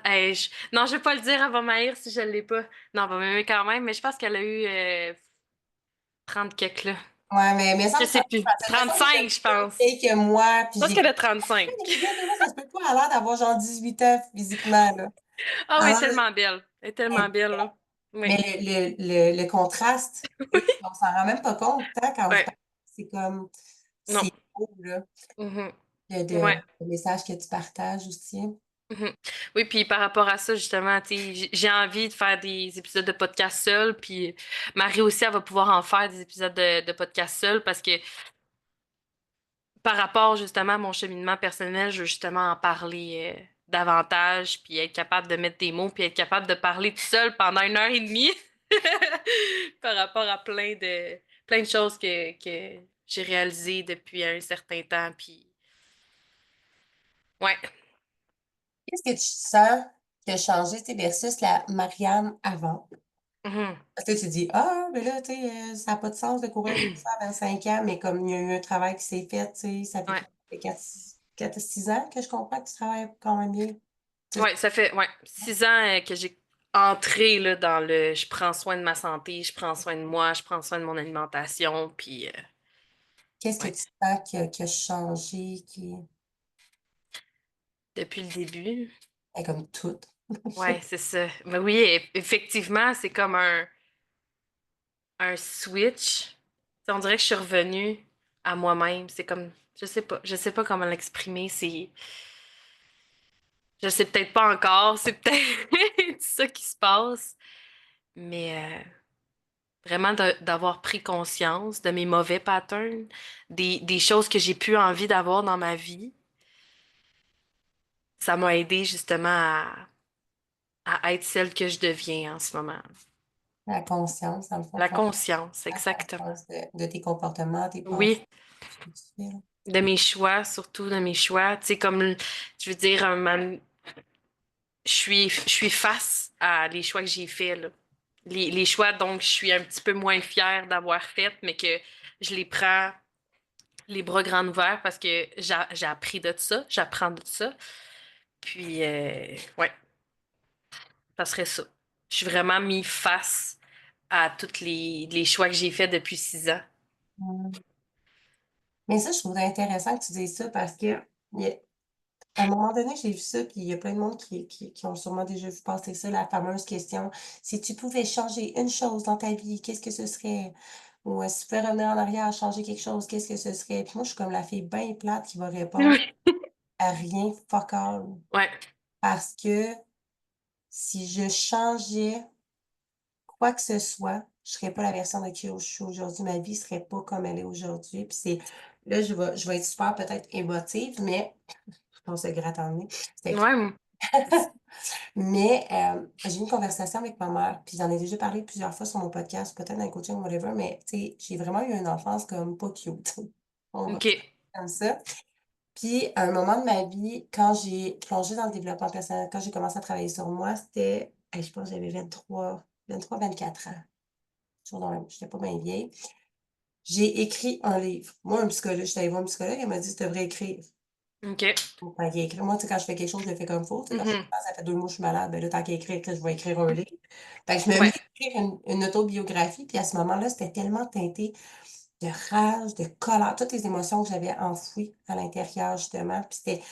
[SPEAKER 2] Hey, non, je vais pas le dire, elle va m'haïr si je l'ai pas. Non, elle va m'aimer quand même, mais je pense qu'elle a eu 30 quelques là.
[SPEAKER 1] Ouais, mais ça
[SPEAKER 2] Je
[SPEAKER 1] me semble,
[SPEAKER 2] sais plus.
[SPEAKER 1] j'ai l'impression qu'elle est
[SPEAKER 2] 35,
[SPEAKER 1] un
[SPEAKER 2] je
[SPEAKER 1] petit peu plus
[SPEAKER 2] pense.
[SPEAKER 1] vieille que moi, puis
[SPEAKER 2] Je pense
[SPEAKER 1] j'ai
[SPEAKER 2] qu'elle a 35.
[SPEAKER 1] elle est belle, là, ça se peut pas, elle a l'air d'avoir genre 18 ans physiquement, là.
[SPEAKER 2] Ah oui, elle est
[SPEAKER 1] Alors,
[SPEAKER 2] tellement belle. Elle est tellement belle, là. Oui.
[SPEAKER 1] mais le contraste, tu sais, on s'en rend même pas compte, hein, quand vous
[SPEAKER 2] Ouais.
[SPEAKER 1] parlez, c'est comme,
[SPEAKER 2] Non.
[SPEAKER 1] c'est beau, là,
[SPEAKER 2] Mhm.
[SPEAKER 1] le
[SPEAKER 2] Ouais.
[SPEAKER 1] message que tu partages aussi.
[SPEAKER 2] Mhm. Oui, puis par rapport à ça, justement, tu sais, j'ai envie de faire des épisodes de podcast seul, puis Marie aussi, elle va pouvoir en faire des épisodes de podcast seul parce que par rapport justement à mon cheminement personnel, je veux justement en parler davantage, puis être capable de mettre des mots, puis être capable de parler tout seul pendant 1 heure et demie par rapport à plein de choses que j'ai réalisées depuis un certain temps, puis ouais.
[SPEAKER 1] Qu'est-ce que tu sens qui a changé, tu sais, versus la Marianne avant?
[SPEAKER 2] Mhm.
[SPEAKER 1] Parce que tu dis, ah, mais là, tu sais, ça n'a pas de sens de courir après ça à 25 ans, mais comme il y a eu un travail qui s'est fait, tu sais, ça fait
[SPEAKER 2] Ouais.
[SPEAKER 1] quoi? Ça fait 4 6 ans que je comprends que tu travailles quand même bien. Tu sais,
[SPEAKER 2] Ouais, ça fait 6 ans que j'ai entré là, dans le je prends soin de ma santé, je prends soin de moi, je prends soin de mon alimentation, puis
[SPEAKER 1] qu'est-ce que
[SPEAKER 2] ouais,
[SPEAKER 1] tu sens qui a changé, qui
[SPEAKER 2] depuis le début.
[SPEAKER 1] est comme tout?
[SPEAKER 2] Ouais, c'est ça. Mais oui, effectivement, c'est comme un switch. On dirait que je suis revenue à moi-même. C'est comme, je sais pas comment l'exprimer. Je sais peut-être pas encore. C'est peut-être ça qui se passe. Mais vraiment d'avoir pris conscience de mes mauvais patterns, des choses que j'ai plus envie d'avoir dans ma vie, ça m'a aidé justement à être celle que je deviens en ce moment.
[SPEAKER 1] La conscience, dans le fond,
[SPEAKER 2] La
[SPEAKER 1] prendre
[SPEAKER 2] conscience, exactement.
[SPEAKER 1] conscience de tes comportements, tes pensées,
[SPEAKER 2] Oui,
[SPEAKER 1] ce que tu fais, là.
[SPEAKER 2] de mes choix, surtout de mes choix. Tu sais, comme, je veux dire, je suis face à les choix que j'ai faits, là. Les choix, donc, je suis un petit peu moins fière d'avoir fait, mais que je les prends les bras grands ouverts parce que j'ai appris de ça, j'apprends de ça. Puis, ouais, ça serait ça. Je suis vraiment mis face à tous les choix que j'ai faits depuis 6 ans.
[SPEAKER 1] Mm. Mais ça, je trouve intéressant que tu dises ça parce que il y a- à un moment donné, j'ai vu ça, puis il y a plein de monde qui ont sûrement déjà vu passer ça, la fameuse question, si tu pouvais changer une chose dans ta vie, qu'est-ce que ce serait? Ou si tu pouvais revenir en arrière, changer quelque chose, qu'est-ce que ce serait? Puis moi, je suis comme la fille bien plate qui va répondre à rien, fuck all.
[SPEAKER 2] Ouais,
[SPEAKER 1] Parce que si je changeais quoi que ce soit, je serais pas la version de qui je suis aujourd'hui. Ma vie serait pas comme elle est aujourd'hui. Puis c'est, là, je vais être super peut-être émotive, mais on se gratte en nez. C'était cute.
[SPEAKER 2] ouais,
[SPEAKER 1] Mais j'ai eu une conversation avec ma mère, puis j'en ai déjà parlé plusieurs fois sur mon podcast, peut-être dans le coaching, whatever, mais tu sais, j'ai vraiment eu une enfance comme pas cute. On va
[SPEAKER 2] ok,
[SPEAKER 1] dire comme ça. Puis, à un moment de ma vie, quand j'ai plongé dans le développement personnel, quand j'ai commencé à travailler sur moi, c'était, hey, je pense que j'avais 24 ans. Toujours dans j'étais pas bien vieille. J'ai écrit un livre. Moi, un psychologue, j'étais allée voir un psychologue, elle m'a dit, tu devrais écrire.
[SPEAKER 2] ok.
[SPEAKER 1] Bon, tant qu'à écrire, moi, tu sais, quand je fais quelque chose, je le fais comme il faut. Tu sais, quand je fais
[SPEAKER 2] Mhm.
[SPEAKER 1] ça fait 2 mois, je suis malade, ben là, tant qu'à écrire, que je vais écrire un livre. Fait que je me mis
[SPEAKER 2] Ouais,
[SPEAKER 1] à écrire une autobiographie, puis à ce moment-là, c'était tellement teinté de rage, de colère, toutes les émotions que j'avais enfouies à l'intérieur, justement. Puis c'était,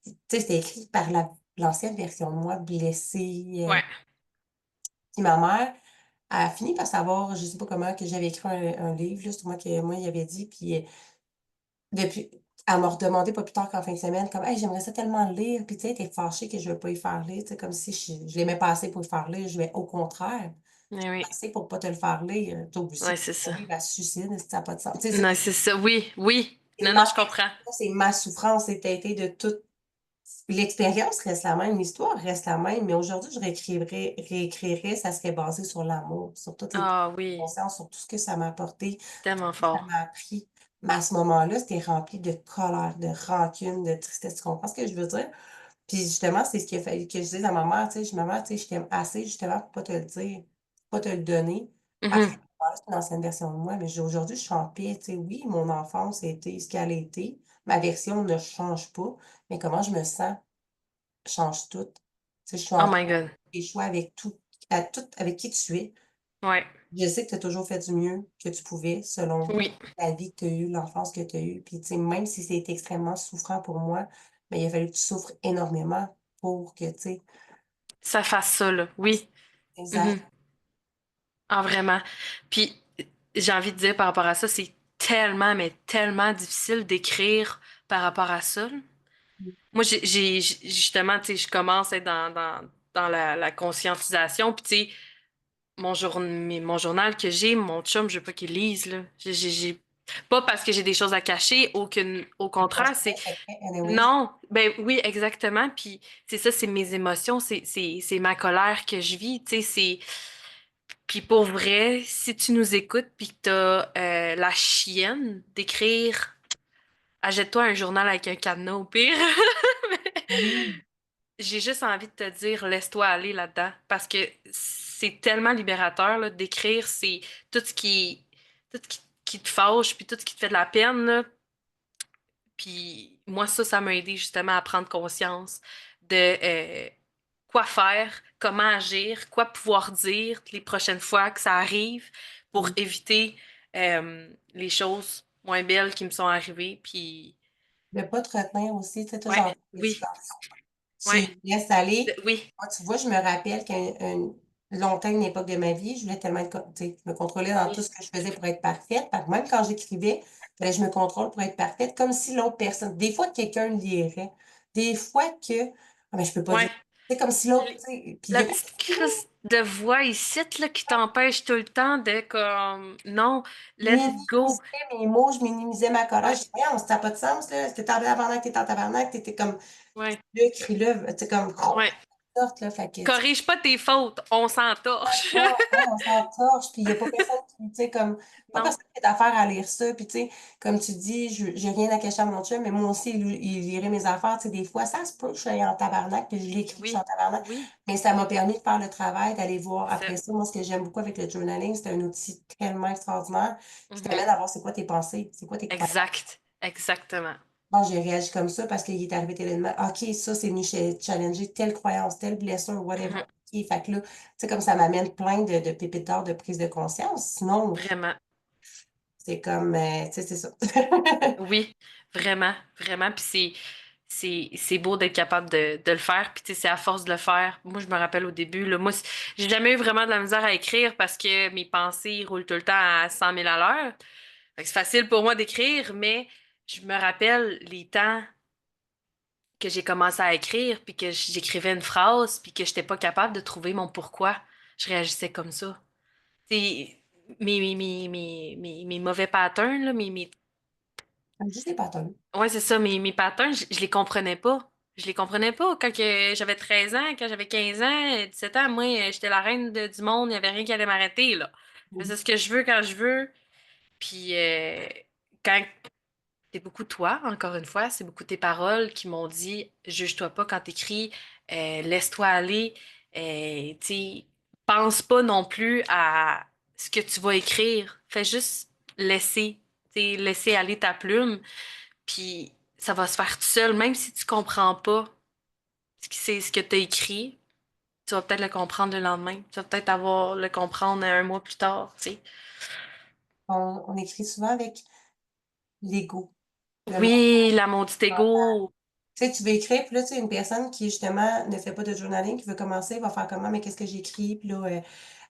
[SPEAKER 1] tu sais, c'était écrit par l'ancienne version de moi, blessée.
[SPEAKER 2] ouais,
[SPEAKER 1] Puis ma mère a fini par savoir, je sais pas comment, que j'avais écrit un livre, là, c'est moi que moi, il avait dit. Puis depuis, elle m'a redemandé pas plus tard qu'en fin de semaine, comme, hey, j'aimerais ça tellement le lire. Puis tu sais, t'es fâchée que je vais pas y faire lire, tu sais, comme si je l'aimais pas assez pour y faire lire. Je vais au contraire.
[SPEAKER 2] Oui.
[SPEAKER 1] assez pour pas te le faire lire. Toi aussi,
[SPEAKER 2] Ouais, c'est ça.
[SPEAKER 1] arrive à suicide, si ça n'a pas de sens. Tu sais,
[SPEAKER 2] Non, c'est ça. Oui, oui.
[SPEAKER 1] c'est
[SPEAKER 2] Non,
[SPEAKER 1] ma
[SPEAKER 2] non, je comprends.
[SPEAKER 1] c'est ma souffrance, c'est teintée de tout. L'expérience reste la même, l'histoire reste la même, mais aujourd'hui, je réécrirais, ça serait basé sur l'amour, sur toutes les
[SPEAKER 2] Ah oui,
[SPEAKER 1] consciences, sur tout ce que ça m'a apporté,
[SPEAKER 2] tellement
[SPEAKER 1] ce que ça
[SPEAKER 2] fort.
[SPEAKER 1] m'a appris. Mais à ce moment-là, c'était rempli de colère, de rancune, de tristesse. Tu comprends ce que je veux dire? Puis justement, c'est ce qu'il a fallu que je dise à ma mère, tu sais, maman, tu sais, je t'aime assez justement pour pas te le dire, pour pas te le donner. Parce que
[SPEAKER 2] Mhm.
[SPEAKER 1] voilà, c'est une ancienne version de moi, mais aujourd'hui, je suis en paix, tu sais, oui, mon enfance a été ce qu'elle a été. Ma version ne change pas, mais comment je me sens change tout. Tu sais, je suis
[SPEAKER 2] Oh
[SPEAKER 1] en paix
[SPEAKER 2] my God.
[SPEAKER 1] avec tes choix avec tout, avec qui tu es.
[SPEAKER 2] Ouais.
[SPEAKER 1] Je sais que tu as toujours fait du mieux que tu pouvais selon
[SPEAKER 2] Oui.
[SPEAKER 1] la vie que tu as eue, l'enfance que tu as eue. Puis, tu sais, même si c'est extrêmement souffrant pour moi, mais il a fallu que tu souffres énormément pour que, tu sais,
[SPEAKER 2] Ça fasse ça, là. Oui. Mhm.
[SPEAKER 1] exact.
[SPEAKER 2] Ah, vraiment. Puis, j'ai envie de dire par rapport à ça, c'est tellement, mais tellement difficile d'écrire par rapport à ça, là. Moi, justement, tu sais, je commence à être dans la conscientisation. Puis, tu sais, mon journal que j'ai, mon chum, je veux pas qu'il lise, là. Pas parce que j'ai des choses à cacher, au
[SPEAKER 1] C'est pas
[SPEAKER 2] contraire, c'est.
[SPEAKER 1] secret, anyways.
[SPEAKER 2] Non, ben oui, exactement. Puis, c'est ça, c'est mes émotions, c'est ma colère que je vis, tu sais, c'est. Puis pour vrai, si tu nous écoutes puis que t'as la chienne d'écrire, achète-toi un journal avec un cadenas au pire.
[SPEAKER 1] Oui.
[SPEAKER 2] J'ai juste envie de te dire, laisse-toi aller là-dedans parce que c'est tellement libérateur là, d'écrire, c'est tout ce qui te fâche puis tout ce qui te fait de la peine là. Puis moi ça m'a aidé justement à prendre conscience de quoi faire, comment agir, quoi pouvoir dire les prochaines fois que ça arrive pour
[SPEAKER 1] Oui.
[SPEAKER 2] éviter les choses moins belles qui me sont arrivées. Puis
[SPEAKER 1] De pas te retenir aussi, tu sais, toi,
[SPEAKER 2] ouais,
[SPEAKER 1] j'en
[SPEAKER 2] oui,
[SPEAKER 1] tu
[SPEAKER 2] ouais,
[SPEAKER 1] laisses aller.
[SPEAKER 2] oui,
[SPEAKER 1] Moi, tu vois, je me rappelle longtemps, une époque de ma vie, je voulais tellement être, tu sais, je me contrôlais dans tout
[SPEAKER 2] oui,
[SPEAKER 1] ce que je faisais pour être parfaite. Fait que même quand j'écrivais, ben, je me contrôle pour être parfaite, comme si l'autre personne, des fois, quelqu'un lirait. Des fois que, ah, ben, je peux pas dire.
[SPEAKER 2] ouais.
[SPEAKER 1] C'est comme si l'autre, tu sais, puis il y
[SPEAKER 2] La
[SPEAKER 1] a
[SPEAKER 2] petite crise de voix ici là, qui t'empêche tout le temps de comme non,
[SPEAKER 1] je
[SPEAKER 2] let it go.
[SPEAKER 1] minimisais mes mots, je minimisais ma colère.
[SPEAKER 2] Ouais,
[SPEAKER 1] Je disais, on ça n'a pas de sens, là. C'était en tabarnak, t'es en tabarnak, t'étais comme,
[SPEAKER 2] ouais,
[SPEAKER 1] le crie-le, tu sais, comme,
[SPEAKER 2] ouais.
[SPEAKER 1] sorte, là. Fait que,
[SPEAKER 2] Corrige pas tes fautes, on s'entorche.
[SPEAKER 1] on s'entorche, puis il n'y a pas personne qui, tu sais, comme, pas
[SPEAKER 2] Non,
[SPEAKER 1] personne qui est affaire à lire ça, puis tu sais, comme tu dis, j'ai rien à cacher à mon chum, mais moi aussi, il lirait mes affaires, tu sais, des fois, ça se peut que je sois en tabarnak, que je l'écris que je suis en
[SPEAKER 2] oui,
[SPEAKER 1] tabarnak,
[SPEAKER 2] oui,
[SPEAKER 1] mais ça m'a permis de faire le travail, d'aller voir
[SPEAKER 2] c'est ça.
[SPEAKER 1] après ça. Moi, ce que j'aime beaucoup avec le journaling, c'est un outil tellement extraordinaire qui
[SPEAKER 2] Mhm.
[SPEAKER 1] t'amène à voir c'est quoi tes pensées, c'est quoi tes croyances.
[SPEAKER 2] Exact, exactement.
[SPEAKER 1] Bon, j'ai réagi comme ça parce qu'il est arrivé tel événement. OK, ça, c'est venu challenger telle croyance, telle blessure, whatever.
[SPEAKER 2] Mhm.
[SPEAKER 1] OK, fait que là, tu sais, comme ça m'amène plein de pépites d'or de prise de conscience. Sinon,
[SPEAKER 2] Vraiment.
[SPEAKER 1] c'est comme, tu sais, c'est ça.
[SPEAKER 2] Oui, vraiment, vraiment. Puis c'est beau d'être capable de le faire. Puis tu sais, c'est à force de le faire. Moi, je me rappelle au début, là, moi, j'ai jamais eu vraiment de la misère à écrire parce que mes pensées ils roulent tout le temps à 100 000 à l'heure. Fait que c'est facile pour moi d'écrire, mais je me rappelle les temps que j'ai commencé à écrire, puis que j'écrivais une phrase, puis que j'étais pas capable de trouver mon pourquoi. Je réagissais comme ça. Tu sais, mes mauvais patterns, là,
[SPEAKER 1] Juste des patterns.
[SPEAKER 2] ouais, c'est ça, mes patterns, je les comprenais pas. Je les comprenais pas. Quand que j'avais 13 ans, quand j'avais 15 ans, 17 ans, moi, j'étais la reine du monde, il n'y avait rien qui allait m'arrêter, là. Je faisais ce que je veux quand je veux. Puis quand c'est beaucoup toi, encore une fois, c'est beaucoup tes paroles qui m'ont dit, juge-toi pas quand t'écris, laisse-toi aller, tu sais, pense pas non plus à ce que tu vas écrire. Fais juste laisser, tu sais, laisser aller ta plume. Puis ça va se faire tout seul, même si tu comprends pas c'est ce que tu as écrit, tu vas peut-être le comprendre le lendemain. Tu vas peut-être avoir le comprendre un mois plus tard, tu sais.
[SPEAKER 1] On écrit souvent avec l'ego. Le mental.
[SPEAKER 2] Oui, la maudite ego.
[SPEAKER 1] Tu sais, tu veux écrire, puis là, tu sais, une personne qui, justement, ne fait pas de journaling, qui veut commencer, va faire comment, mais qu'est-ce que j'écris? Puis là,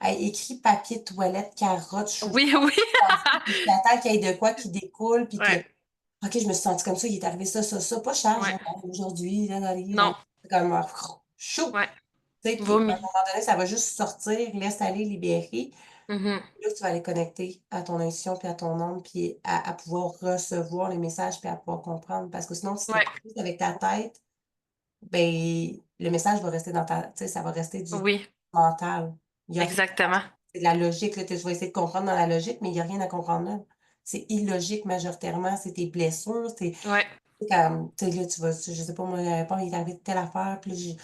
[SPEAKER 1] elle écrit papier, toilette, carotte, chou,
[SPEAKER 2] Oui, oui.
[SPEAKER 1] puis elle attend qu'il y ait de quoi qui découle, puis que
[SPEAKER 2] Ouais,
[SPEAKER 1] OK, je me suis sentie comme ça, il est arrivé ça, ça, ça. Pas charge,
[SPEAKER 2] ouais.
[SPEAKER 1] aujourd'hui, là,
[SPEAKER 2] Non,
[SPEAKER 1] c'est comme chou.
[SPEAKER 2] ouais.
[SPEAKER 1] Tu sais, puis à un
[SPEAKER 2] Vomi.
[SPEAKER 1] moment donné, ça va juste sortir, laisse aller, libérer.
[SPEAKER 2] Mhm.
[SPEAKER 1] Là, tu vas aller connecter à ton intuition puis à ton âme, puis à pouvoir recevoir les messages puis à pouvoir comprendre. Parce que sinon, si tu es
[SPEAKER 2] Ouais.
[SPEAKER 1] juste avec ta tête, ben, le message va rester dans ta, tu sais, ça va rester du
[SPEAKER 2] Oui,
[SPEAKER 1] mental. Il y a rien,
[SPEAKER 2] exactement.
[SPEAKER 1] c'est de la logique, là, tu vas essayer de comprendre dans la logique, mais il n'y a rien à comprendre là. C'est illogique majoritairement, c'est tes blessures,
[SPEAKER 2] Ouais.
[SPEAKER 1] c'est comme, tu sais, là, tu vas, je sais pas, moi, pas, il est arrivé de telle affaire, puis là,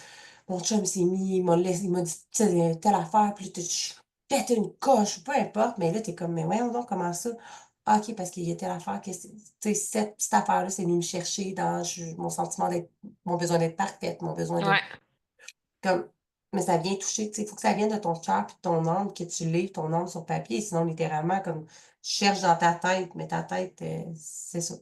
[SPEAKER 1] mon chum s'est mis, il m'a dit telle affaire, puis là, je pétais une coche, peu importe, mais là, t'es comme, mais voyons donc, comment ça? Ah, ok, parce qu'il y a telle affaire, que tu sais, cette affaire-là, c'est venu me chercher dans mon sentiment d'être, mon besoin d'être parfaite, mon besoin de,
[SPEAKER 2] Ouais.
[SPEAKER 1] comme, mais ça vient toucher, tu sais, il faut que ça vienne de ton cœur puis de ton âme, que tu livres ton âme sur papier, sinon, littéralement, comme, tu cherches dans ta tête, mais ta tête, c'est ça.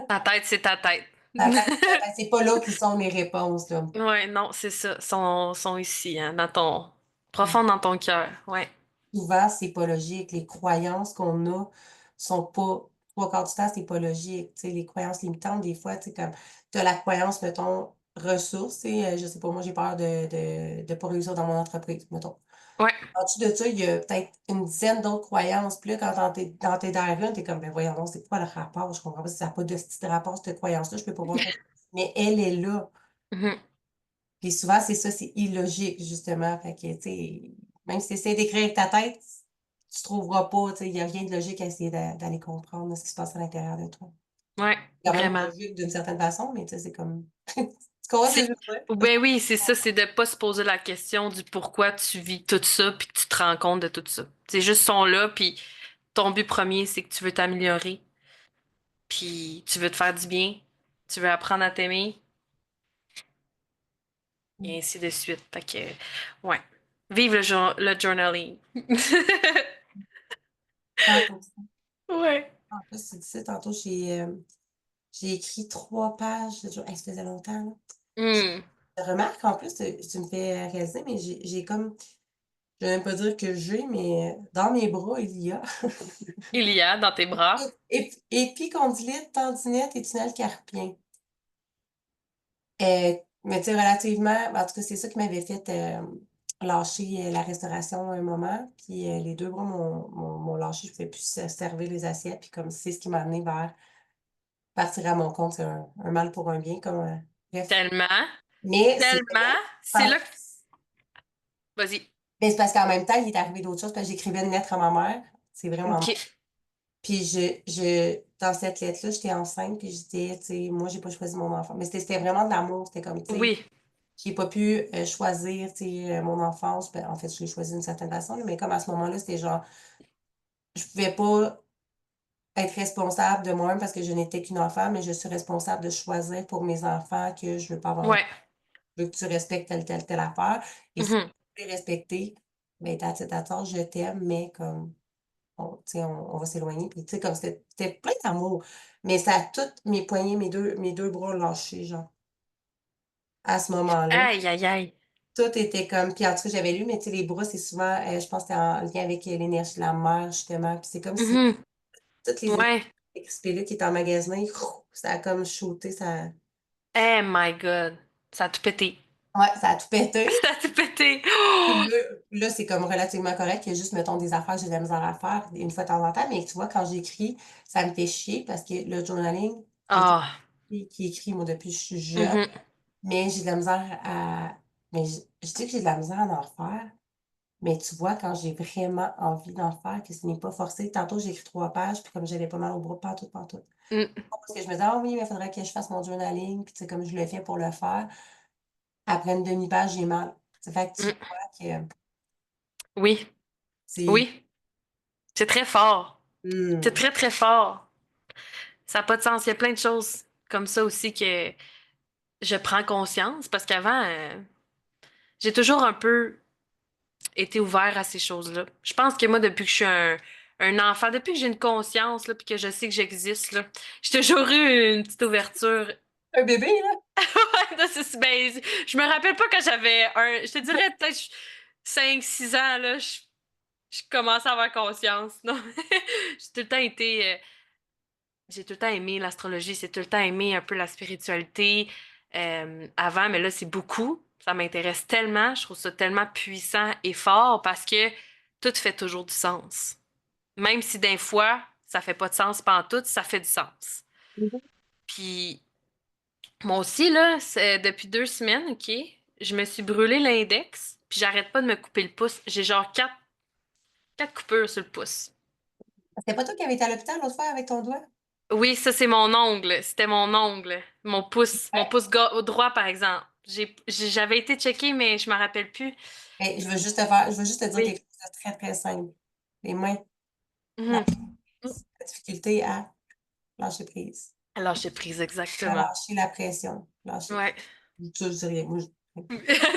[SPEAKER 2] Ta tête, c'est ta tête.
[SPEAKER 1] Ta tête, c'est pas là qui sont les réponses, là.
[SPEAKER 2] Ouais, non, c'est ça. Sont ici, hein, dans ton profond dans ton cœur. Ouais.
[SPEAKER 1] Souvent, c'est pas logique. Les croyances qu'on a sont pas, trois quarts du temps, c'est pas logique. Tu sais, les croyances limitantes, des fois, tu sais, comme, tu as la croyance, mettons, ressources, tu sais, je sais pas, moi, j'ai peur de pas réussir dans mon entreprise, mettons.
[SPEAKER 2] Ouais.
[SPEAKER 1] En dessous de ça, il y a peut-être une dizaine d'autres croyances. Puis là, quand dans tes derrière une, t'es comme, ben voyons donc, c'est quoi le rapport? Je comprends pas si ça n'a pas de petit rapport, cette croyance-là, je peux pas voir. Mais elle est là.
[SPEAKER 2] Mhm.
[SPEAKER 1] Puis souvent, c'est ça, c'est illogique, justement. Fait que, tu sais, même si tu essaies d'écrire avec ta tête, tu trouveras pas, tu sais, il n'y a rien de logique à essayer d'aller comprendre ce qui se passe à l'intérieur de toi.
[SPEAKER 2] Ouais,
[SPEAKER 1] C'est quand même
[SPEAKER 2] vraiment.
[SPEAKER 1] logique d'une certaine façon, mais tu sais, c'est comme. Tu comprends ce que je
[SPEAKER 2] C'est
[SPEAKER 1] veux dire?
[SPEAKER 2] ben oui, c'est ça, c'est de pas se poser la question du pourquoi tu vis tout ça puis que tu te rends compte de tout ça. C'est juste sont là puis ton but premier, c'est que tu veux t'améliorer, puis tu veux te faire du bien, tu veux apprendre à t'aimer et ainsi de suite. Fait que ouais. Vive le journaling.
[SPEAKER 1] Tantôt.
[SPEAKER 2] Ouais.
[SPEAKER 1] En plus, tu dis tantôt, j'ai écrit 3 pages. Hey, ça faisait longtemps, là.
[SPEAKER 2] Hmm.
[SPEAKER 1] Je remarque, en plus, tu me fais réaliser, mais j'ai comme. Je vais même pas dire que j'ai, mais dans mes bras, il y a.
[SPEAKER 2] Il y a dans tes bras.
[SPEAKER 1] Épicondylite, tendinite et tunnel carpien. Mais tu sais, relativement, en tout cas, c'est ça qui m'avait fait lâcher la restauration un moment. Puis les deux bras m'ont lâché, je ne pouvais plus servir les assiettes. Puis comme c'est ce qui m'a amené vers partir à mon compte, c'est un mal pour un bien, comme bref.
[SPEAKER 2] Tellement,
[SPEAKER 1] Mais c'est
[SPEAKER 2] tellement. C'est
[SPEAKER 1] pas-
[SPEAKER 2] là que... Vas-y.
[SPEAKER 1] mais c'est parce qu'en même temps, il est arrivé d'autres choses, parce que j'écrivais une lettre à ma mère. C'est vraiment.
[SPEAKER 2] OK.
[SPEAKER 1] Puis dans cette lettre-là, j'étais enceinte, puis je disais, tu sais, moi, j'ai pas choisi mon enfant. Mais c'était vraiment de l'amour. C'était comme, tu sais,
[SPEAKER 2] Oui.
[SPEAKER 1] j'ai pas pu choisir, tu sais, mon enfance. Ben, en fait, je l'ai choisi d'une certaine façon, là, mais comme à ce moment-là, c'était genre, je pouvais pas être responsable de moi-même parce que je n'étais qu'une enfant, mais je suis responsable de choisir pour mes enfants que je veux pas avoir,
[SPEAKER 2] Ouais.
[SPEAKER 1] je veux que tu respectes telle affaire. Et si
[SPEAKER 2] Mhm.
[SPEAKER 1] tu veux les respecter, ben, t'as je t'aime, mais comme, tu sais, on va s'éloigner. Puis, tu sais, comme c'était plein d'amour. Mais ça a toutes mes poignets, mes deux bras lâchés, genre, à ce moment-là.
[SPEAKER 2] Aïe, aïe, aïe.
[SPEAKER 1] Tout était comme, puis en tout cas, j'avais lu, mais tu sais, les bras, c'est souvent, je pense que c'est en lien avec l'énergie de la mer, justement. Puis c'est comme si
[SPEAKER 2] Mhm.
[SPEAKER 1] toutes les
[SPEAKER 2] Ouais.
[SPEAKER 1] XP-là qui étaient emmagasinés, ça a comme shooté, ça.
[SPEAKER 2] Oh my God. Ça a tout pété.
[SPEAKER 1] Ouais, ça a tout pété.
[SPEAKER 2] Ça a tout pété.
[SPEAKER 1] Puis
[SPEAKER 2] Oh!
[SPEAKER 1] là, c'est comme relativement correct. Il y a juste, mettons, des affaires, j'ai de la misère à faire une fois de temps en temps. Mais tu vois, quand j'écris, ça me fait chier parce que le journaling, quelqu'un
[SPEAKER 2] Ah.
[SPEAKER 1] qui écrit, moi, depuis que je suis jeune,
[SPEAKER 2] Mhm.
[SPEAKER 1] mais j'ai de la misère à. Mais je dis que j'ai de la misère à en faire. Mais tu vois, quand j'ai vraiment envie d'en faire, que ce n'est pas forcé. Tantôt, j'ai écrit 3 pages, puis comme j'avais pas mal au bras, pantoute, pantoute.
[SPEAKER 2] Mm.
[SPEAKER 1] Parce que je me disais, ah oui, mais il faudrait que je fasse mon journaling, puis tu sais, comme je le fais pour le faire. Après une demi-page, j'ai mal. Ça fait que tu
[SPEAKER 2] Mm.
[SPEAKER 1] vois que
[SPEAKER 2] Oui.
[SPEAKER 1] c'est.
[SPEAKER 2] Oui. C'est très fort. C'est
[SPEAKER 1] Hmm.
[SPEAKER 2] très, très fort. Ça n'a pas de sens. Il y a plein de choses comme ça aussi que je prends conscience parce qu'avant, j'ai toujours un peu été ouvert à ces choses-là. Je pense que moi, depuis que je suis un enfant, depuis que j'ai une conscience, là, puis que je sais que j'existe, là, j'ai toujours eu une petite ouverture.
[SPEAKER 1] Un bébé, là?
[SPEAKER 2] Ouais, ben, je me rappelle pas quand j'avais je te dirais peut-être 5 6 ans, là, je commençais à avoir conscience. Non? J'ai tout le temps été, j'ai tout le temps aimé l'astrologie, j'ai tout le temps aimé un peu la spiritualité avant, mais là, c'est beaucoup. Ça m'intéresse tellement, je trouve ça tellement puissant et fort parce que tout fait toujours du sens. Même si des fois, ça fait pas de sens pantoute, ça fait du sens.
[SPEAKER 1] Mhm.
[SPEAKER 2] Puis moi aussi, là, c'est depuis 2 semaines, OK, je me suis brûlé l'index, puis j'arrête pas de me couper le pouce. J'ai genre quatre coupures sur le pouce.
[SPEAKER 1] C'était pas toi qui avais été à l'hôpital l'autre fois avec ton doigt?
[SPEAKER 2] Oui, ça, c'est mon ongle. C'était mon ongle. Mon
[SPEAKER 1] Ouais.
[SPEAKER 2] pouce droit, par exemple. J'avais été checké, mais je me rappelle plus.
[SPEAKER 1] Hey, je veux juste te dire
[SPEAKER 2] Oui.
[SPEAKER 1] quelque chose de très, très simple. Les mains, la
[SPEAKER 2] Mhm.
[SPEAKER 1] la difficulté à lâcher prise,
[SPEAKER 2] Lâcher prise,
[SPEAKER 1] à
[SPEAKER 2] exactement.
[SPEAKER 1] lâcher la pression, lâcher.
[SPEAKER 2] Ouais.
[SPEAKER 1] Ça, je dis rien. Moi,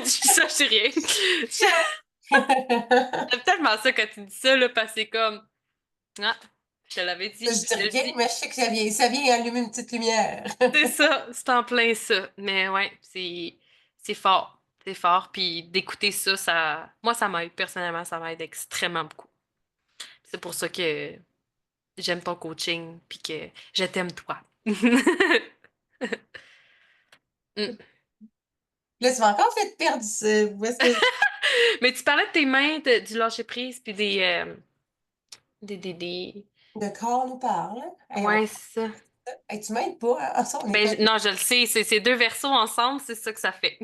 [SPEAKER 2] Ça, je sais rien. J'aime tellement ça quand tu dis ça, là, parce que c'est comme. Ah, je te l'avais dit,
[SPEAKER 1] je
[SPEAKER 2] je
[SPEAKER 1] dis
[SPEAKER 2] te le
[SPEAKER 1] rien,
[SPEAKER 2] dis.
[SPEAKER 1] mais je sais que ça vient allumer une petite lumière.
[SPEAKER 2] C'est ça, c'est en plein ça. Mais ouais, c'est fort. C'est fort. Puis d'écouter ça, moi, ça m'aide. Personnellement, ça m'aide extrêmement beaucoup. C'est pour ça que j'aime ton coaching, puis que je t'aime toi. Mm.
[SPEAKER 1] Là, tu m'as encore fait perdre où est-ce que
[SPEAKER 2] Mais tu parlais de tes mains, du lâcher-prise, puis des...
[SPEAKER 1] le corps nous parle. Hey,
[SPEAKER 2] Ouais, c'est ça.
[SPEAKER 1] hey, tu m'aides pas, hein? Ah, ça, on est
[SPEAKER 2] Ben,
[SPEAKER 1] comme
[SPEAKER 2] non, je le sais, c'est ces deux versos ensemble, c'est ça que ça fait.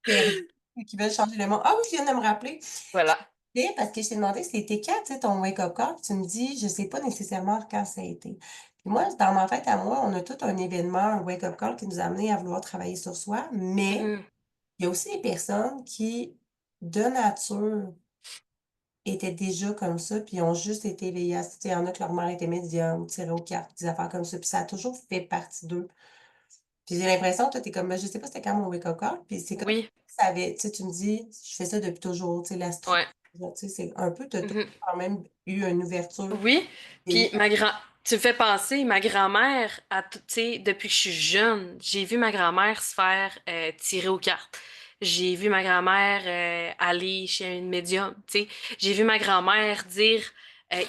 [SPEAKER 1] perdus qui veulent changer le monde. Ah oui, je viens de me rappeler.
[SPEAKER 2] Voilà.
[SPEAKER 1] Parce que je t'ai demandé c'était quand, tu sais, ton wake-up call, puis tu me dis, je sais pas nécessairement quand ça a été. Puis moi, dans ma tête à moi, on a tout un événement, un wake-up call qui nous a amené à vouloir travailler sur soi, mais
[SPEAKER 2] Mhm.
[SPEAKER 1] il y a aussi des personnes qui, de nature, étaient déjà comme ça, puis ont juste été éveillées à ça. Tu sais, il y en a que leur mère était médium, tirait aux cartes, des affaires comme ça, puis ça a toujours fait partie d'eux. Puis j'ai l'impression, toi, t'es comme, ben, je sais pas c'était quand mon wake-up call, puis c'est comme,
[SPEAKER 2] Oui,
[SPEAKER 1] ça avait, tu sais, tu me dis, je fais ça depuis toujours, tu sais, l'astro,
[SPEAKER 2] ouais.
[SPEAKER 1] tu sais, c'est un peu, t'as
[SPEAKER 2] Mhm.
[SPEAKER 1] quand même eu une ouverture.
[SPEAKER 2] Oui, puis
[SPEAKER 1] Et,
[SPEAKER 2] tu me fais penser, ma grand-mère, tu sais, depuis que je suis jeune, j'ai vu ma grand-mère se faire tirer aux cartes. J'ai vu ma grand-mère aller chez une médium, tu sais. J'ai vu ma grand-mère dire,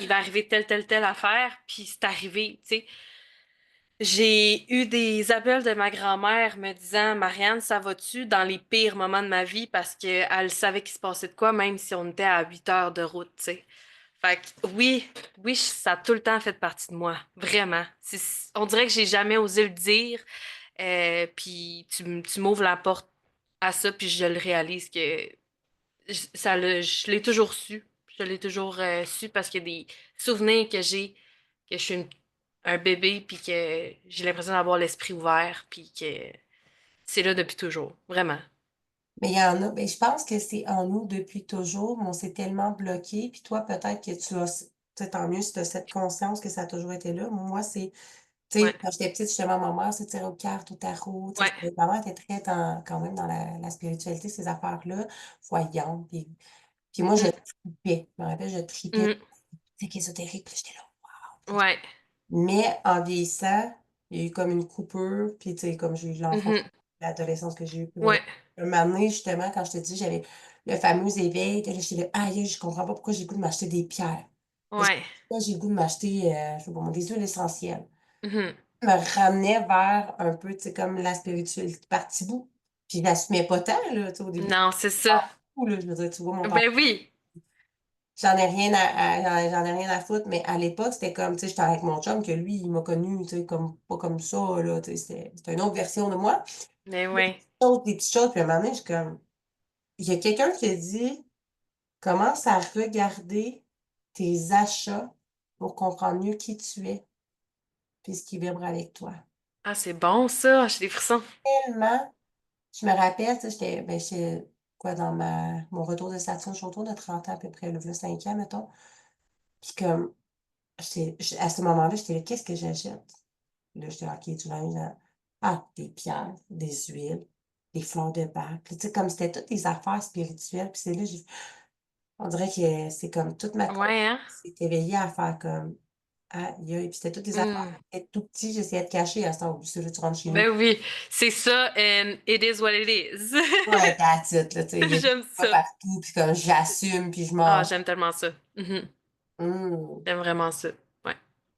[SPEAKER 2] il va arriver telle affaire, puis c'est arrivé, tu sais. J'ai eu des appels de ma grand-mère me disant, Marianne, ça va-tu dans les pires moments de ma vie parce qu'elle savait qu'il se passait de quoi, même si on était à 8 heures de route, tu sais. Fait que oui, oui, ça a tout le temps fait partie de moi, vraiment. On dirait que j'ai jamais osé le dire, puis tu m'ouvres la porte à ça, puis je le réalise que je l'ai toujours su. Je l'ai toujours su parce qu'il y a des souvenirs que j'ai, que je suis un bébé, puis que j'ai l'impression d'avoir l'esprit ouvert, puis que c'est là depuis toujours, vraiment.
[SPEAKER 1] mais il y en a, ben, je pense que c'est en nous depuis toujours, mais on s'est tellement bloqué, puis toi, peut-être que tu as, tu sais, tant mieux si tu as cette conscience que ça a toujours été là. Moi, c'est, tu
[SPEAKER 2] Ouais,
[SPEAKER 1] sais, quand j'étais petite, justement, ma mère se tirait aux cartes, au tarot, tu sais,
[SPEAKER 2] ouais.
[SPEAKER 1] ma mère était très quand même dans la spiritualité, ces affaires-là, voyante, puis moi, je
[SPEAKER 2] Mm,
[SPEAKER 1] tripais, je me rappelle, je tripais,
[SPEAKER 2] mm,
[SPEAKER 1] c'est ésotérique, puis j'étais là.
[SPEAKER 2] ouais.
[SPEAKER 1] Mais en vieillissant, il y a eu comme une coupure, puis tu sais, comme j'ai eu l'enfance,
[SPEAKER 2] Mhm,
[SPEAKER 1] l'adolescence que j'ai eue, puis voilà.
[SPEAKER 2] ouais,
[SPEAKER 1] Un moment donné, justement, quand je te dis, j'avais le fameux éveil, puis là, j'étais là, aïe, je comprends pas pourquoi j'ai le goût de m'acheter des pierres. Là,
[SPEAKER 2] ouais.
[SPEAKER 1] j'ai le goût de m'acheter, je sais pas, moi, des huiles essentielles.
[SPEAKER 2] Mhm.
[SPEAKER 1] Je me ramenais vers un peu, tu sais, comme la spiritualité par petits bouts. Puis je l'assumais pas tant, là, tu sais, au début.
[SPEAKER 2] Non, c'est
[SPEAKER 1] Ah,
[SPEAKER 2] ça.
[SPEAKER 1] fou, là, je veux dire, tu vois, mon père.
[SPEAKER 2] Ben oui.
[SPEAKER 1] J'en ai rien à foutre, mais à l'époque, c'était comme, tu sais, j'étais avec mon chum, que lui, il m'a connu, tu sais, comme, pas comme ça, là, tu sais, c'était une autre version de moi.
[SPEAKER 2] Ben
[SPEAKER 1] Des
[SPEAKER 2] oui.
[SPEAKER 1] des petites choses, puis à un moment donné, je suis comme, il y a quelqu'un qui a dit, commence à regarder tes achats pour comprendre mieux qui tu es, puis ce qui vibre avec toi.
[SPEAKER 2] Ah, c'est bon ça, j'ai des frissons.
[SPEAKER 1] Tellement, je me rappelle, tu sais, j'étais, quoi, dans mon retour de Saturne, je suis autour de 30 ans à peu près, le 5 ans, mettons. Puis comme, à ce moment-là, j'étais là, qu'est-ce que j'achète? Là, j'étais OK, du linge, des pierres, des huiles, des fleurs de bac. Puis, tu sais, comme c'était toutes des affaires spirituelles. Puis c'est là, on dirait que c'est comme toute ma conscience
[SPEAKER 2] Ouais, hein?
[SPEAKER 1] s'est éveillée à faire comme, aïe, aïe. Puis c'était toutes des affaires
[SPEAKER 2] Hmm.
[SPEAKER 1] qui étaient tout petits, j'essayais de cacher à ce temps. Là, tu rentres chez nous.
[SPEAKER 2] Ben oui, c'est ça, and it is what it is.
[SPEAKER 1] Ouais, that's it, là, tu sais, il y a des
[SPEAKER 2] J'aime
[SPEAKER 1] pas
[SPEAKER 2] ça.
[SPEAKER 1] partout, puis comme j'assume, puis je
[SPEAKER 2] Ah,
[SPEAKER 1] m'en.
[SPEAKER 2] j'aime tellement ça. Mhm.
[SPEAKER 1] Hum.
[SPEAKER 2] J'aime vraiment ça. Ouais.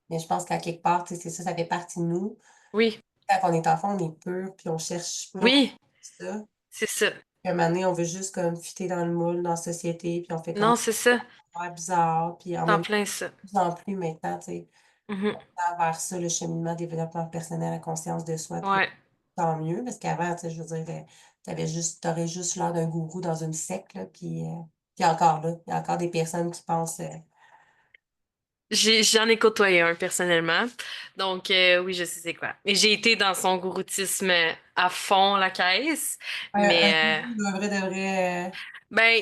[SPEAKER 1] Mais je pense qu'à quelque part, tu sais, c'est ça, ça fait partie de nous.
[SPEAKER 2] Oui,
[SPEAKER 1] Quand on est enfant, on est pur, puis on cherche pas.
[SPEAKER 2] oui.
[SPEAKER 1] ça.
[SPEAKER 2] C'est ça.
[SPEAKER 1] Puis à un moment donné, on veut juste comme fitter dans le moule, dans la société, puis on fait comme
[SPEAKER 2] Non, c'est ça.
[SPEAKER 1] ah, bizarre. Puis en
[SPEAKER 2] T'en
[SPEAKER 1] même temps,
[SPEAKER 2] plein ça.
[SPEAKER 1] de plus en plus maintenant, tu sais,
[SPEAKER 2] Mhm.
[SPEAKER 1] vers ça, le cheminement, développement personnel, la conscience de soi, puis
[SPEAKER 2] Ouais.
[SPEAKER 1] tant mieux, parce qu'avant, tu sais, je veux dire, t'aurais juste l'air d'un gourou dans une secte, là, puis encore là, il y a encore des personnes qui pensent,
[SPEAKER 2] J'en ai côtoyé un personnellement. Donc, oui, je sais c'est quoi. Et j'ai été dans son gouroutisme à fond la caisse.
[SPEAKER 1] un
[SPEAKER 2] Mais,
[SPEAKER 1] gourou, là, un vrai de vrai,
[SPEAKER 2] ben,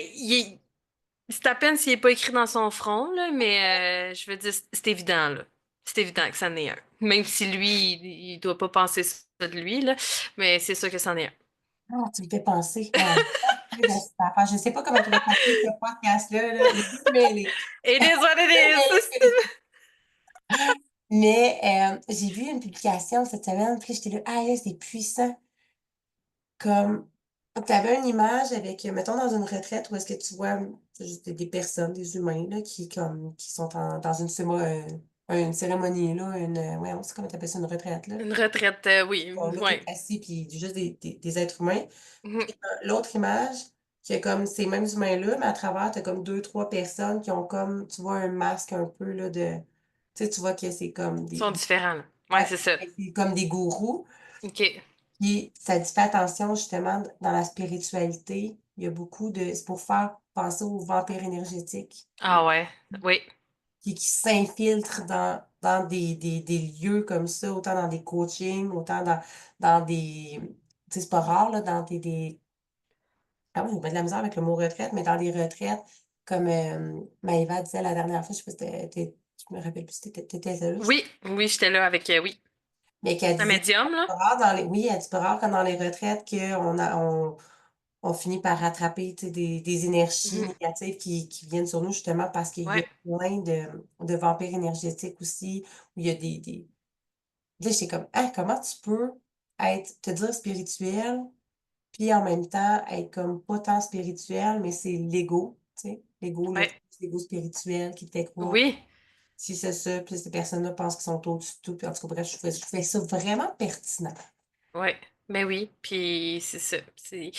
[SPEAKER 2] c'est à peine s'il n'est pas écrit dans son front, là, mais je veux dire, c'est évident, là. C'est évident que c'en est un. Même si lui, il doit pas penser ça de lui, là, mais c'est sûr que c'en est un.
[SPEAKER 1] ah, tu me fais penser à un paquet de cette affaire. Je sais pas comment tu vas t'appeler ce podcast-là, là, les deux mêlés.
[SPEAKER 2] It is what it
[SPEAKER 1] Deux mêlés
[SPEAKER 2] is!
[SPEAKER 1] spirituels. Mais j'ai vu une publication cette semaine, puis j'étais là, ah là, c'est puissant. Comme, tu avais une image avec, mettons, dans une retraite où est-ce que tu vois c'est juste des personnes, des humains, là, qui sont dans une cérémonie, là, ouais, on sait comment tu appelles ça, une retraite, là.
[SPEAKER 2] Une retraite, oui,
[SPEAKER 1] Ils sont là, tout
[SPEAKER 2] ouais.
[SPEAKER 1] assis, puis juste des êtres humains.
[SPEAKER 2] Mhm.
[SPEAKER 1] L'autre image, qui est comme ces mêmes humains-là, mais à travers, tu as comme deux, trois personnes qui ont comme, tu vois, un masque un peu, là, tu sais, tu vois que c'est comme
[SPEAKER 2] Ils sont différents, là. Ouais,
[SPEAKER 1] ouais,
[SPEAKER 2] c'est ça.
[SPEAKER 1] c'est comme des gourous.
[SPEAKER 2] OK.
[SPEAKER 1] Puis ça dit, fais attention, justement, dans la spiritualité, il y a beaucoup de, c'est pour faire penser aux vampires énergétiques
[SPEAKER 2] Ah ouais, oui,
[SPEAKER 1] qui s'infiltrent dans des lieux comme ça, autant dans des coachings, autant dans des, tu sais, c'est pas rare, là, dans ah oui, j'ai pas de la misère avec le mot retraite, mais dans des retraites, comme Maëva disait la dernière fois, je sais pas si je me rappelle plus si t'étais là,
[SPEAKER 2] oui, oui, j'étais là avec, oui,
[SPEAKER 1] mais qu'elle
[SPEAKER 2] un
[SPEAKER 1] disait,
[SPEAKER 2] médium, là.
[SPEAKER 1] c'est pas rare dans oui, elle dit pas rare comme dans les retraites on finit par rattraper, tu sais, des énergies
[SPEAKER 2] Mhm.
[SPEAKER 1] négatives qui viennent sur nous justement parce qu'il y a
[SPEAKER 2] Ouais,
[SPEAKER 1] plein de vampires énergétiques aussi, où il y a là, j'étais comme, ah, comment tu peux te dire spirituel, puis en même temps être comme pas tant spirituel, mais c'est l'ego, tu sais,
[SPEAKER 2] ouais,
[SPEAKER 1] l'ego spirituel qui te fait croire
[SPEAKER 2] oui,
[SPEAKER 1] si c'est ça, puis ces personnes-là pensent qu'ils sont au-dessus de tout, puis en tout cas, bref, je fais ça vraiment pertinent.
[SPEAKER 2] ouais, ben oui, puis c'est ça. Tu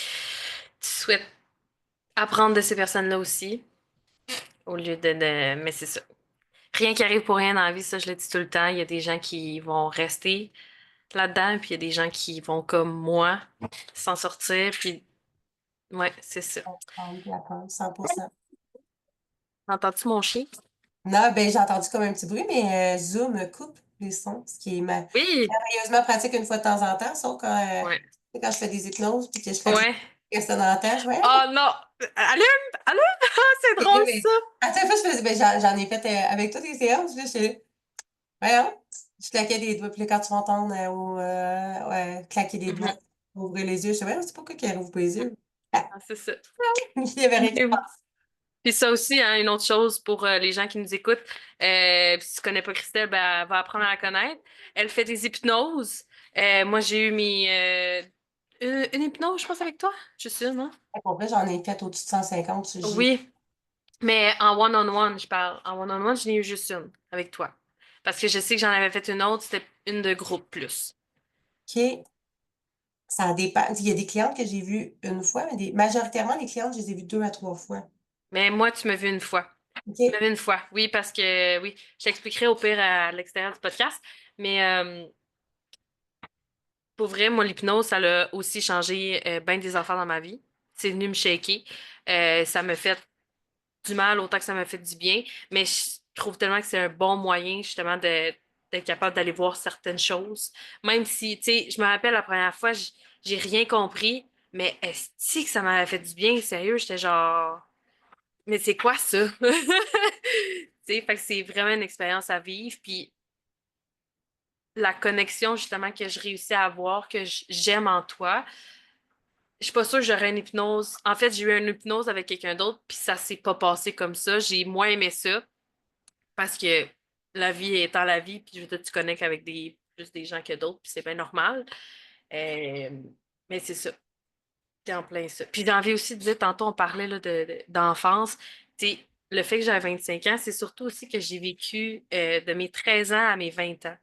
[SPEAKER 2] souhaites apprendre de ces personnes-là aussi, au lieu mais c'est ça. Rien qui arrive pour rien dans la vie, ça, je le dis tout le temps. Il y a des gens qui vont rester là-dedans, puis il y a des gens qui vont, comme moi, s'en sortir, puis ouais, c'est ça.
[SPEAKER 1] Comprendre, puis apprendre, 100%.
[SPEAKER 2] Entends-tu mon chien?
[SPEAKER 1] Non, ben j'ai entendu comme un petit bruit, mais Zoom coupe les sons, ce qui est
[SPEAKER 2] Oui!
[SPEAKER 1] merveilleusement pratique une fois de temps en temps, sauf
[SPEAKER 2] Ouais.
[SPEAKER 1] quand je fais des hypnoses puis que je fais
[SPEAKER 2] Ouais.
[SPEAKER 1] personne n'entend, je fais
[SPEAKER 2] Oh non! Allume! Allume! Ah, c'est
[SPEAKER 1] hey!
[SPEAKER 2] drôle,
[SPEAKER 1] Mais
[SPEAKER 2] ça!
[SPEAKER 1] à chaque fois, je faisais, ben, j'en ai fait avec toutes les séances, puis là, voyons, je claquais des doigts, puis là, quand tu vas entendre ouais, claquer des doigts,
[SPEAKER 2] Mhm.
[SPEAKER 1] ouvrir les yeux, je sais, c'est pourquoi qu'elle ouvre pas les yeux? Ah,
[SPEAKER 2] Ah, c'est ça.
[SPEAKER 1] il y avait rien qui
[SPEAKER 2] Mais
[SPEAKER 1] se
[SPEAKER 2] oui.
[SPEAKER 1] passe.
[SPEAKER 2] Puis ça aussi, hein, une autre chose pour les gens qui nous écoutent, puis si tu connais pas Christelle, ben, elle va apprendre à la connaître. Elle fait des hypnoses. Moi, j'ai eu une hypnose, je pense, avec toi. Je suis sûre, non?
[SPEAKER 1] Pour vrai, j'en ai fait au-dessus de 150,
[SPEAKER 2] Oui, mais en one-on-one, je parle. En one-on-one, je n'ai eu juste une avec toi. Parce que je sais que j'en avais fait une autre, c'était une de groupe plus.
[SPEAKER 1] OK, ça dépend. Il y a des clientes que j'ai vues une fois, mais majoritairement, les clientes, je les ai vues deux à trois fois.
[SPEAKER 2] Mais moi, tu m'as vu une fois. Tu m'as
[SPEAKER 1] OK.
[SPEAKER 2] vu une fois. Oui, parce que, oui, je t'expliquerai au pire à l'extérieur du podcast. Mais pour vrai, moi, l'hypnose, ça a aussi changé bien des affaires dans ma vie. C'est venu me shaker. Ça me fait du mal autant que ça me fait du bien. Mais je trouve tellement que c'est un bon moyen, justement, d'être capable d'aller voir certaines choses. Même si, tu sais, je me rappelle la première fois, j'ai rien compris. Mais est-ce que ça m'avait fait du bien? Sérieux, j'étais genre. Mais c'est quoi ça? Tu sais, fait que c'est vraiment une expérience à vivre. Puis la connexion, justement, que je réussis à avoir, que j'aime en toi, je suis pas sûre que j'aurais une hypnose. En fait, j'ai eu une hypnose avec quelqu'un d'autre, puis ça s'est pas passé comme ça. J'ai moins aimé ça parce que la vie étant la vie, puis je veux dire, tu connectes avec plus des gens que d'autres, puis c'est bien normal. Euh, mais c'est ça. T'es en plein ça. Puis dans la vie aussi, tu disais, tantôt, on parlait là, d'enfance. Tu sais, le fait que j'avais 25 ans, c'est surtout aussi que j'ai vécu de mes 13 ans à mes 20 ans.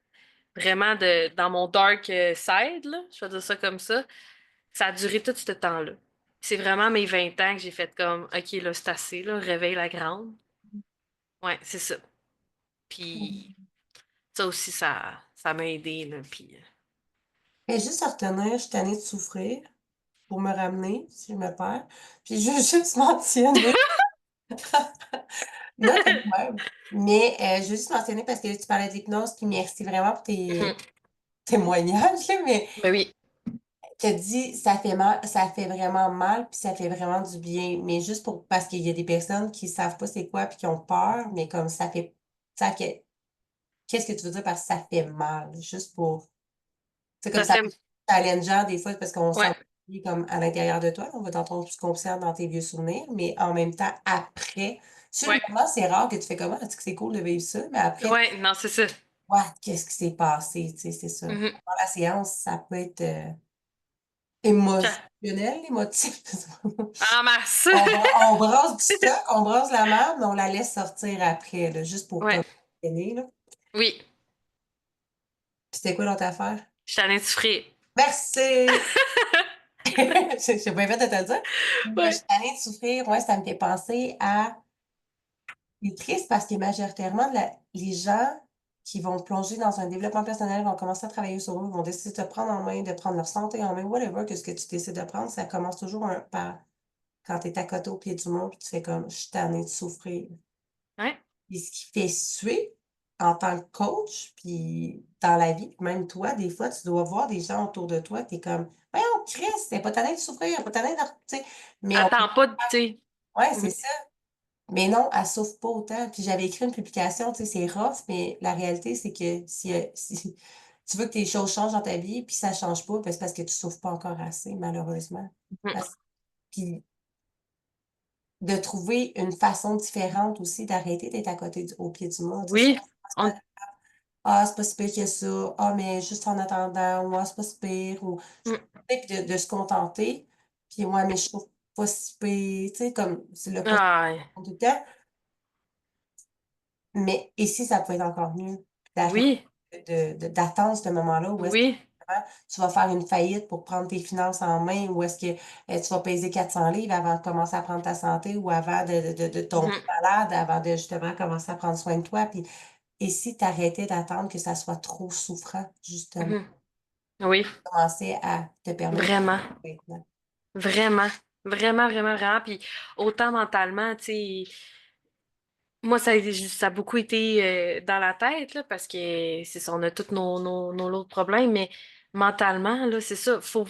[SPEAKER 2] Vraiment dans mon dark side, là, je vais dire ça comme ça. Ça a duré tout ce temps-là. C'est vraiment mes 20 ans que j'ai fait comme, OK, là, c'est assez, là, réveille la grande. Ouais, c'est ça. Puis ça aussi, ça m'a aidé, là. Puis,
[SPEAKER 1] Mais juste à retenir, je suis tannée de souffrir pour me ramener si je me perds. Puis je veux juste mentionner, non, t'as dit même. Mais je veux juste mentionner parce que tu parlais d'hypnose, puis merci vraiment pour tes témoignages, là, mais
[SPEAKER 2] ben oui,
[SPEAKER 1] tu as dit ça fait mal, ça fait vraiment mal, puis ça fait vraiment du bien. Mais juste pour parce qu'il y a des personnes qui savent pas c'est quoi puis qui ont peur, mais comme ça fait qu'est-ce que tu veux dire par ça fait mal? Juste pour c'est comme
[SPEAKER 2] ça
[SPEAKER 1] ça
[SPEAKER 2] fait,
[SPEAKER 1] peut être challengeant des fois parce qu'on
[SPEAKER 2] ouais,
[SPEAKER 1] sent comme à l'intérieur de toi, on va t'entendre plus conscient dans tes vieux souvenirs, mais en même temps, après, sur le
[SPEAKER 2] ouais,
[SPEAKER 1] moment, c'est rare que tu fais comment, est-ce que c'est cool de vivre ça, mais après,
[SPEAKER 2] ouais, non, c'est ça.
[SPEAKER 1] ouais, qu'est-ce qui s'est passé, tu sais, c'est ça.
[SPEAKER 2] Mhm.
[SPEAKER 1] Dans la séance, ça peut être
[SPEAKER 2] Ça-
[SPEAKER 1] émotionnel, émotif.
[SPEAKER 2] En masse.
[SPEAKER 1] On brasse du stock, on brasse la merde, mais on la laisse sortir après, là, juste pour
[SPEAKER 2] Ouais,
[SPEAKER 1] comme tenir, là.
[SPEAKER 2] oui,
[SPEAKER 1] Puis c'était quoi l'autre affaire?
[SPEAKER 2] je suis allée souffrir.
[SPEAKER 1] Merci! J'ai pas fait de te le dire. Mais je
[SPEAKER 2] Ouais.
[SPEAKER 1] suis tannée de souffrir. Ouais, ça me fait penser à. C'est triste parce que majoritairement, les gens qui vont plonger dans un développement personnel vont commencer à travailler sur eux, vont décider de te prendre en main, de prendre leur santé en main, whatever, que ce que tu décides de prendre, ça commence toujours par quand tu es à côté au pied du mur, puis tu fais comme je suis tannée de souffrir.
[SPEAKER 2] Ouais.
[SPEAKER 1] Puis ce qui fait suer en tant que coach, puis dans la vie, puis même toi, des fois, tu dois voir des gens autour de toi, tu es comme voyons, Chris, t'es pas tanné de souffrir, pas tanné de. Tu sais, mais on peut
[SPEAKER 2] Attends pas, tu sais.
[SPEAKER 1] ouais, c'est
[SPEAKER 2] Mhm.
[SPEAKER 1] ça. Mais non, elle souffre pas autant. Puis j'avais écrit une publication, tu sais, c'est rough, mais la réalité, c'est que si tu veux que tes choses changent dans ta vie, puis ça change pas, ben, c'est parce que tu souffres pas encore assez, malheureusement.
[SPEAKER 2] Mhm.
[SPEAKER 1] Puis de trouver une façon différente aussi d'arrêter d'être à côté au pied du mur. Tu sais,
[SPEAKER 2] Oui,
[SPEAKER 1] souvent, c'est
[SPEAKER 2] on...
[SPEAKER 1] pas ah, c'est pas si pire que ça. Ah, mais juste en attendant, ou ah, c'est pas si pire, ou tu
[SPEAKER 2] mm.
[SPEAKER 1] sais, puis de se contenter. Puis ouais, mais je trouve pas si pire, tu sais, comme c'est le pas si
[SPEAKER 2] Ah,
[SPEAKER 1] pire tout le temps. Mais ici, ça peut être encore mieux d'arrêter
[SPEAKER 2] oui,
[SPEAKER 1] d'attendre ce moment-là où est-ce que
[SPEAKER 2] oui.
[SPEAKER 1] vraiment, tu vas faire une faillite pour prendre tes finances en main, ou est-ce que tu vas peser 400 livres avant de commencer à prendre ta santé ou avant de tomber
[SPEAKER 2] Mhm.
[SPEAKER 1] malade, avant de justement commencer à prendre soin de toi. Puis, et si tu arrêtais d'attendre que ça soit trop souffrant, justement,
[SPEAKER 2] Mhm. Oui,
[SPEAKER 1] commencer à te permettre
[SPEAKER 2] vraiment,
[SPEAKER 1] maintenant.
[SPEAKER 2] vraiment, vraiment, vraiment, vraiment. Puis autant mentalement, tu sais, moi, ça a beaucoup été dans la tête, là, parce que c'est ça, on a tous nos lots de problèmes, mais mentalement, là, c'est ça, faut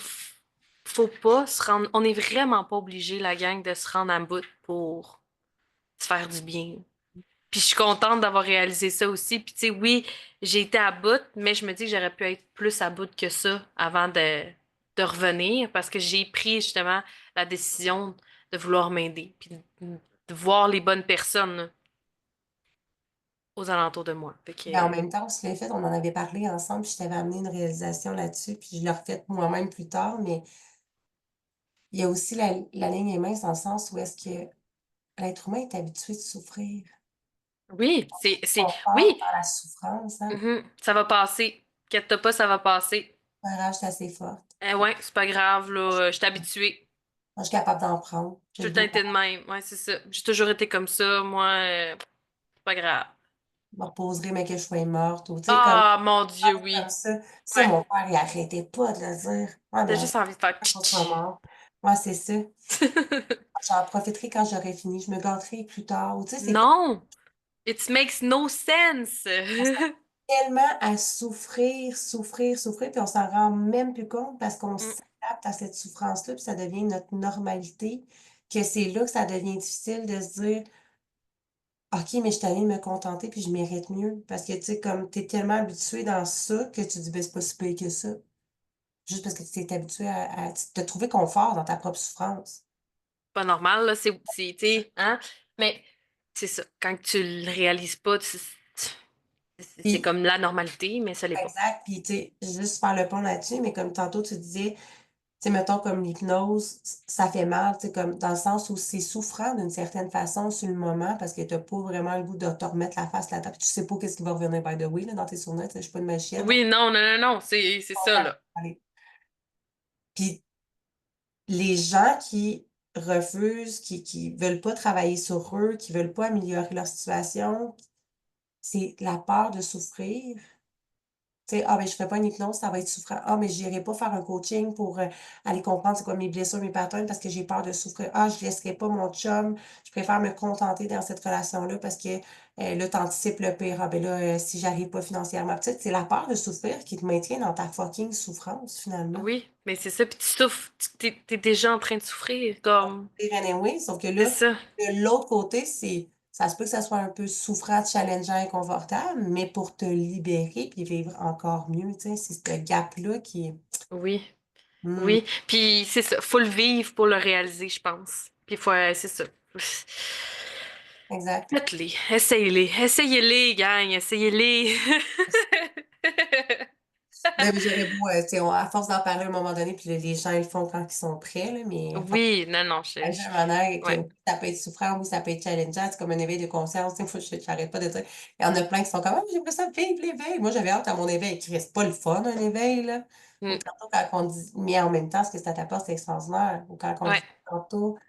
[SPEAKER 2] pas se rendre, on n'est vraiment pas obligé, la gang, de se rendre à bout pour se faire du bien. Puis je suis contente d'avoir réalisé ça aussi. Puis tu sais, oui, j'ai été à bout, mais je me dis que j'aurais pu être plus à bout que ça avant de revenir parce que j'ai pris justement la décision de vouloir m'aider, puis de voir les bonnes personnes là, aux alentours de moi. Fait
[SPEAKER 1] Mais en
[SPEAKER 2] que
[SPEAKER 1] même temps, on se l'est fait, on en avait parlé ensemble, puis je t'avais amené une réalisation là-dessus, puis je l'ai refaite moi-même plus tard, mais il y a aussi la ligne est mince dans le sens où est-ce que l'être humain est habitué de souffrir.
[SPEAKER 2] oui,
[SPEAKER 1] Confort
[SPEAKER 2] oui,
[SPEAKER 1] dans la souffrance, hein.
[SPEAKER 2] ça va passer. Inquiète-toi pas, ça va passer.
[SPEAKER 1] La rage, c'est assez forte.
[SPEAKER 2] Ouais, c'est pas grave, là, je suis habituée.
[SPEAKER 1] Moi, je suis capable d'en prendre.
[SPEAKER 2] J'ai
[SPEAKER 1] J'ai
[SPEAKER 2] tout
[SPEAKER 1] le
[SPEAKER 2] le temps
[SPEAKER 1] dos
[SPEAKER 2] été de même. Ouais, c'est ça. J'ai toujours été comme ça. Moi, c'est pas grave.
[SPEAKER 1] je me reposerai, mais que je sois morte. Ou, tu sais, comme,
[SPEAKER 2] Ah, mon Dieu,
[SPEAKER 1] comme
[SPEAKER 2] oui.
[SPEAKER 1] ça. Ça,
[SPEAKER 2] Ouais.
[SPEAKER 1] mon père, il arrêtait pas de le dire. Ouais,
[SPEAKER 2] T'as
[SPEAKER 1] mais
[SPEAKER 2] juste envie de faire
[SPEAKER 1] on sera mort. Ouais, c'est ça. J'en profiterai quand j'aurai fini. Je me gâterai plus tard. Ou, tu sais, c'est
[SPEAKER 2] Non, it makes no sense.
[SPEAKER 1] on s'est tellement à souffrir, souffrir, souffrir, puis on s'en rend même plus compte parce qu'on
[SPEAKER 2] Mm,
[SPEAKER 1] s'adapte à cette souffrance-là, puis ça devient notre normalité, que c'est là que ça devient difficile de se dire OK, mais je suis allée me contenter puis je mérite mieux. Parce que, tu sais, comme tu es tellement habitué dans ça que tu dis, ben, c'est pas si pire que ça. Juste parce que tu t'es habitué à te trouver confort dans ta propre souffrance.
[SPEAKER 2] Pas normal, là. Tu sais, hein? Mais c'est ça. Quand tu le réalises pas, c'est
[SPEAKER 1] Puis,
[SPEAKER 2] comme la normalité, mais ça l'est pas.
[SPEAKER 1] exact. Puis, tu sais, juste faire le pont là-dessus, mais comme tantôt tu disais, tu sais, mettons comme l'hypnose, ça fait mal, tu sais, comme dans le sens où c'est souffrant d'une certaine façon sur le moment parce que t'as pas vraiment le goût de te remettre la face là-dedans. Puis tu sais pas qu'est-ce qui va revenir by the way, là, dans tes souvenirs. Tu sais, je suis pas une machine.
[SPEAKER 2] Oui, non, non, non, non. C'est ça, là.
[SPEAKER 1] Allez. Puis les gens qui refusent, qui veulent pas travailler sur eux, qui veulent pas améliorer leur situation, c'est la peur de souffrir. Tu sais: «Ah, ben, je ferai pas une hypnose, ça va être souffrant. Ah, mais j'irai pas faire un coaching pour, aller comprendre c'est quoi mes blessures, mes patterns parce que j'ai peur de souffrir. Ah, je laisserai pas mon chum, je préfère me contenter dans cette relation-là parce que, là, tu anticipes le pire. Ah, ben, là, si j'arrive pas financièrement». Tu sais, c'est la peur de souffrir qui te maintient dans ta fucking souffrance, finalement.
[SPEAKER 2] Oui, mais c'est ça, puis tu souffres, t'es déjà en train de souffrir, comme,
[SPEAKER 1] Pire anyway, sauf que
[SPEAKER 2] c'est
[SPEAKER 1] là,
[SPEAKER 2] ça.
[SPEAKER 1] de l'autre côté, c'est ça se peut que ça soit un peu souffrant, challengeant, inconfortable, mais pour te libérer puis vivre encore mieux, tu sais, c'est ce gap-là qui est
[SPEAKER 2] Oui,
[SPEAKER 1] mmh,
[SPEAKER 2] oui, puis c'est ça, faut le vivre pour le réaliser, je pense. Puis faut, c'est ça.
[SPEAKER 1] exact.
[SPEAKER 2] Faites-les, essayez-les, gang, essayez-les.
[SPEAKER 1] Là, mais j'aurais beau, tu sais, on à force d'en parler à un moment donné, puis là, les gens, ils le font quand ils sont prêts, là, mais
[SPEAKER 2] Oui, non, non,
[SPEAKER 1] j'ai un moment que
[SPEAKER 2] ouais,
[SPEAKER 1] ça peut être souffrant, oui, ça peut être challengeant, c'est comme un éveil de conscience, tu sais, moi, j'arrête pas de dire il y en a plein qui sont comme: «Ah, j'aimerais ça vivre l'éveil». Moi, j'avais hâte à mon éveil. Christ, c'est pas le fun, un éveil, là. Ou
[SPEAKER 2] mm,
[SPEAKER 1] tantôt quand on dit mais en même temps, ce que ça t'apporte, c'est extraordinaire. Ou quand on
[SPEAKER 2] ouais,
[SPEAKER 1] dit tantôt: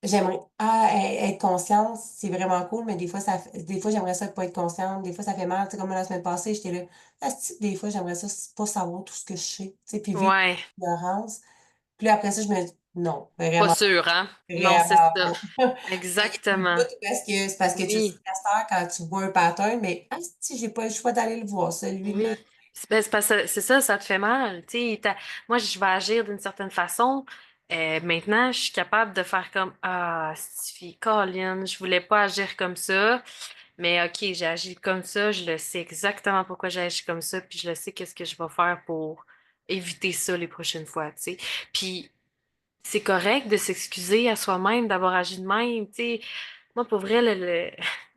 [SPEAKER 1] «J'aimerais être consciente, c'est vraiment cool, mais des fois, des fois, j'aimerais ça pas être consciente, des fois, ça fait mal». Tu sais, comme la semaine passée, j'étais là: «Asti que des fois, j'aimerais ça pas savoir tout ce que je sais», tu sais, puis vivre
[SPEAKER 2] ouais,
[SPEAKER 1] l'ignorance. Puis là, après ça, je me dis: «Non,
[SPEAKER 2] pas
[SPEAKER 1] vraiment,
[SPEAKER 2] sûr, hein? Non, c'est
[SPEAKER 1] vraiment
[SPEAKER 2] ça.
[SPEAKER 1] pas». Puis
[SPEAKER 2] Exactement.
[SPEAKER 1] tout parce que c'est parce que tu le sais
[SPEAKER 2] Oui.
[SPEAKER 1] à cette heure quand tu vois un pattern, mais asti, j'ai pas le choix d'aller le voir, celui-là.
[SPEAKER 2] Oui. C'est parce que c'est ça, ça te fait mal. Tu sais, moi, je vais agir d'une certaine façon. Maintenant, je suis capable de faire comme ah, Stifi, Colin, je voulais pas agir comme ça. Mais OK, j'ai agi comme ça, je le sais exactement pourquoi j'ai agi comme ça, puis je le sais qu'est-ce que je vais faire pour éviter ça les prochaines fois, tu sais. Puis c'est correct de s'excuser à soi-même d'avoir agi de même, tu sais. Moi, pour vrai,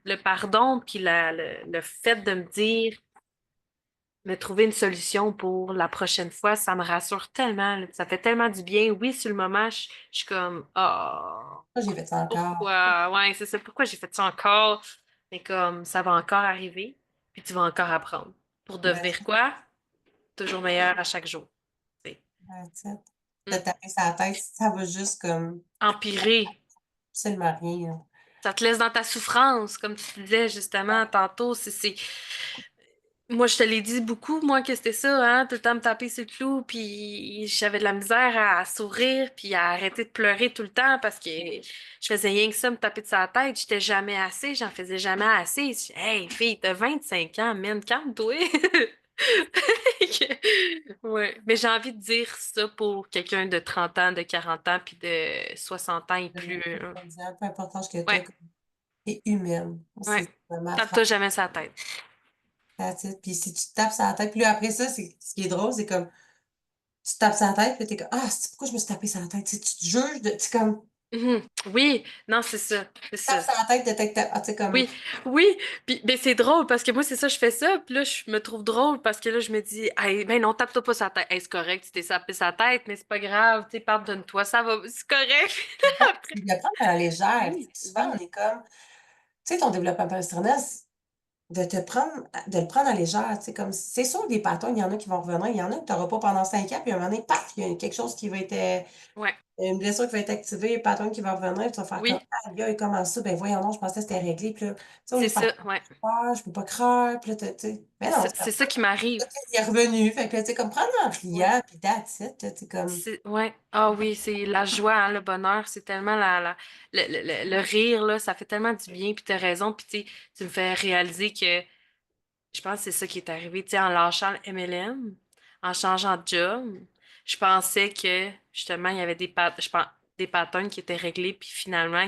[SPEAKER 2] le pardon, puis le fait de me dire me trouver une solution pour la prochaine fois, ça me rassure tellement, là. Ça fait tellement du bien. Oui, sur le moment, je suis comme, oh,
[SPEAKER 1] Moi, j'ai fait ça encore.
[SPEAKER 2] pourquoi? Ouais, c'est ça. Pourquoi j'ai fait ça encore? Mais comme, ça va encore arriver, puis tu vas encore apprendre. Pour devenir
[SPEAKER 1] That's
[SPEAKER 2] quoi? Toujours meilleur à chaque jour. Tu sais.
[SPEAKER 1] that's it. Te
[SPEAKER 2] Mm.
[SPEAKER 1] taper sur la tête, ça va juste comme
[SPEAKER 2] Empirer.
[SPEAKER 1] absolument rien, là.
[SPEAKER 2] Ça te laisse dans ta souffrance, comme tu disais justement tantôt. Moi, je te l'ai dit beaucoup, moi, que c'était ça, hein, tout le temps me taper sur le clou, puis j'avais de la misère à sourire, puis à arrêter de pleurer tout le temps parce que je faisais rien que ça, me taper de sa tête, j'étais jamais assez, j'en faisais jamais assez. Hey, fille, t'as 25 ans, man, calme-toi. Ouais, mais j'ai envie de dire ça pour quelqu'un de 30 ans, de 40 ans, puis de 60 ans et plus. Hein.
[SPEAKER 1] Peu importe l'âge que tu
[SPEAKER 2] Ouais,
[SPEAKER 1] as, tu humaine.
[SPEAKER 2] ouais.
[SPEAKER 1] C'est vraiment
[SPEAKER 2] Tape-toi jamais sa tête.
[SPEAKER 1] that's it. Puis si tu te tapes sur la tête, puis là, après ça, c'est ce qui est drôle, c'est comme tu te tapes sur la tête, puis tu es comme: «Ah, c'est pourquoi je me suis tapé sur la tête?» Tu sais, tu te juges de tu sais, comme
[SPEAKER 2] Mhm. Oui, non, c'est ça, c'est
[SPEAKER 1] tapes
[SPEAKER 2] ça.
[SPEAKER 1] sur la tête de ah, tu sais, comme
[SPEAKER 2] Oui, oui, puis ben c'est drôle parce que moi c'est ça je fais ça, puis là je me trouve drôle parce que là je me dis hey, ben non, tape-toi pas sa tête. Hey, c'est correct, tu t'es sapé sa tête, mais c'est pas grave, tu sais, pardonne-toi, ça va, c'est correct. Après,
[SPEAKER 1] puis de le prendre à la légère. Tu
[SPEAKER 2] oui,
[SPEAKER 1] sais, souvent, on
[SPEAKER 2] oui,
[SPEAKER 1] est comme tu sais, ton développement personnel, de le prendre à légère, tu sais, comme c'est sûr des patterns, il y en a qui vont revenir, il y en a que tu auras pas pendant 5 ans, puis à un moment donné, paf, il y a quelque chose qui va être,
[SPEAKER 2] ouais,
[SPEAKER 1] une blessure qui va être activée, un pattern qui va revenir, tu vas faire comme:
[SPEAKER 2] oui,
[SPEAKER 1] «Aïe aïe, comment ça? Ben voyons donc, je pensais que c'était réglé». Puis là, tu sais, au lieu
[SPEAKER 2] c'est
[SPEAKER 1] de faire:
[SPEAKER 2] ça, ouais.
[SPEAKER 1] «Ah, je peux pas croire», puis là, tu sais, mais non, c'est
[SPEAKER 2] C'est
[SPEAKER 1] parce
[SPEAKER 2] ça qui m'arrive.
[SPEAKER 1] qu'il est revenu. Fait que là, tu sais, comme prendre en
[SPEAKER 2] Ouais.
[SPEAKER 1] pliant, puis that's it, là, tu sais, comme
[SPEAKER 2] Ouais. Ah oui, c'est la joie, hein, le bonheur, c'est tellement le rire, là, ça fait tellement du bien, puis t'as raison, puis tu me fais réaliser que je pense que c'est ça qui est arrivé, tu sais, en lâchant le MLM, en changeant de job. Je pensais que, justement, il y avait des patterns qui étaient réglés, puis finalement,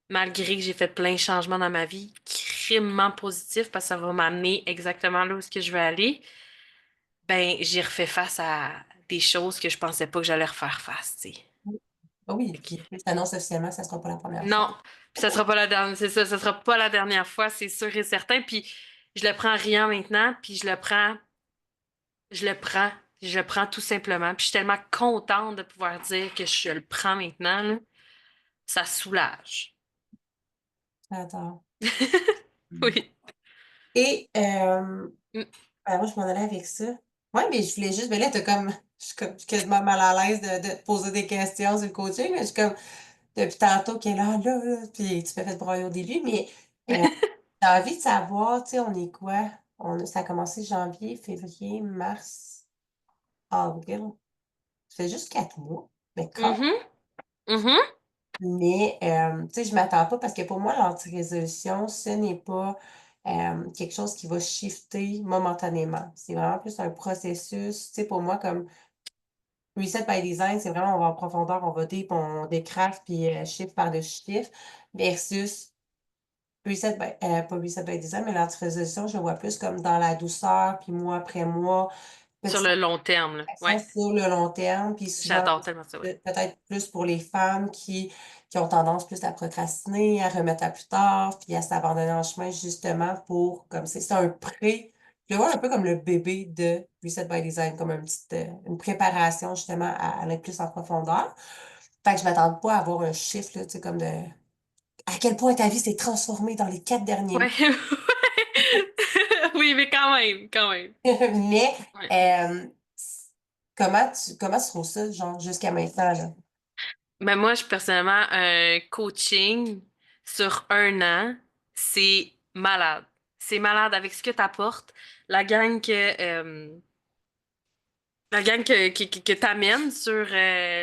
[SPEAKER 2] malgré que j'ai fait plein de changements dans ma vie, criment positifs, parce que ça va m'amener exactement là où est-ce que je veux aller, ben, j'ai refait face à des choses que je pensais pas que j'allais refaire face, tu sais.
[SPEAKER 1] ah oui,
[SPEAKER 2] Fait que,
[SPEAKER 1] puis je t'annonce officiellement que ça sera pas la première fois.
[SPEAKER 2] non, puis ça sera pas la dernière, c'est ça, ça sera pas la dernière fois, c'est sûr et certain, puis je le prends riant maintenant, puis Je le prends. Je le prends tout simplement. Puis je suis tellement contente de pouvoir dire que je le prends maintenant, là. Ça soulage.
[SPEAKER 1] Attends.
[SPEAKER 2] Oui.
[SPEAKER 1] Et
[SPEAKER 2] Mm.
[SPEAKER 1] ben, moi, je m'en allais avec ça. Ouais, mais je voulais juste, mais là, tu comme je suis quasiment mal à l'aise de te poser des questions sur le coaching, mais je suis comme, depuis tantôt qu'elle est là, puis tu m'as fait broyer au début, mais j'ai envie de savoir, tu sais, on est quoi? Ça a commencé janvier, février, mars, avril. Ça fait juste 4 mois, mais quand
[SPEAKER 2] Mhm, mhm.
[SPEAKER 1] mais, tu sais, je m'attends pas parce que pour moi, l'anti-résolution, ce n'est pas, quelque chose qui va shifter momentanément. C'est vraiment plus un processus, tu sais, pour moi, comme Reset by Design, c'est vraiment on va en profondeur, on va deep, on décraft, puis, chiffre par-dessus chiffre versus pas Reset by Design, mais l'anti-résolution, je le vois plus comme dans la douceur, puis mois après mois,
[SPEAKER 2] Sur
[SPEAKER 1] petit
[SPEAKER 2] le long terme, là.
[SPEAKER 1] action
[SPEAKER 2] Ouais,
[SPEAKER 1] sur le long terme, puis souvent,
[SPEAKER 2] j'adore tellement ça, ouais.
[SPEAKER 1] peut-être plus pour les femmes qui ont tendance plus à procrastiner, à remettre à plus tard, puis à s'abandonner en chemin justement pour comme c'est un pré je le vois un peu comme le bébé de Reset by Design, comme une préparation justement à aller plus en profondeur. Fait que je m'attends pas à avoir un chiffre, là, tu sais, comme de à quel point ta vie s'est transformée dans les 4 derniers mois.
[SPEAKER 2] Ouais. Oui, mais quand même, quand même.
[SPEAKER 1] Mais,
[SPEAKER 2] Ouais.
[SPEAKER 1] hem, comment tu trouves ça, genre, jusqu'à maintenant, là?
[SPEAKER 2] Ben moi, personnellement, un coaching sur 1 an, c'est malade. C'est malade avec ce que tu apportes. La gang que, euh, la gang que t'amènes sur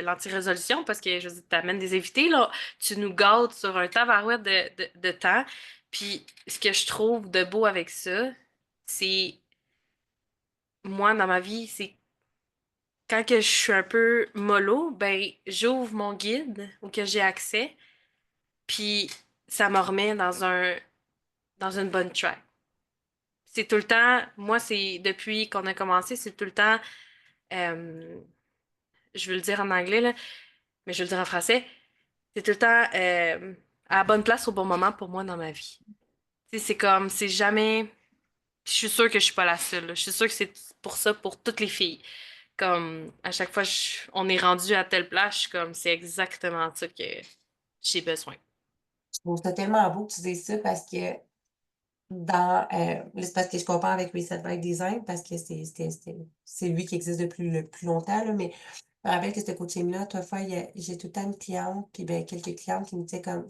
[SPEAKER 2] l'anti-résolution, parce que je veux dire, t'amènes des invités, là, tu nous gâtes sur un tabarouette de temps. Puis ce que je trouve de beau avec ça, c'est moi dans ma vie, c'est quand que je suis un peu mollo, ben j'ouvre mon guide auquel j'ai accès, puis ça me remet dans une bonne track. C'est tout le temps, moi c'est depuis qu'on a commencé, c'est tout le temps, euh, je veux le dire en anglais là, mais je veux le dire en français, c'est tout le temps à la bonne place au bon moment pour moi dans ma vie. Tu sais, c'est comme, c'est jamais, je suis sûre que je suis pas la seule, là. Je suis sûre que c'est pour ça pour toutes les filles. Comme à chaque fois on est rendu à telle place, je suis comme c'est exactement ça que j'ai besoin.
[SPEAKER 1] Je trouve ça tellement beau que tu dises ça parce que là, c'est parce que je compare avec Reset by Design parce que c'est lui qui existe depuis le plus longtemps, là, mais je me rappelle que ce coaching-là, toutefois, j'ai tout le temps une cliente, puis ben, quelques clientes qui me disaient comme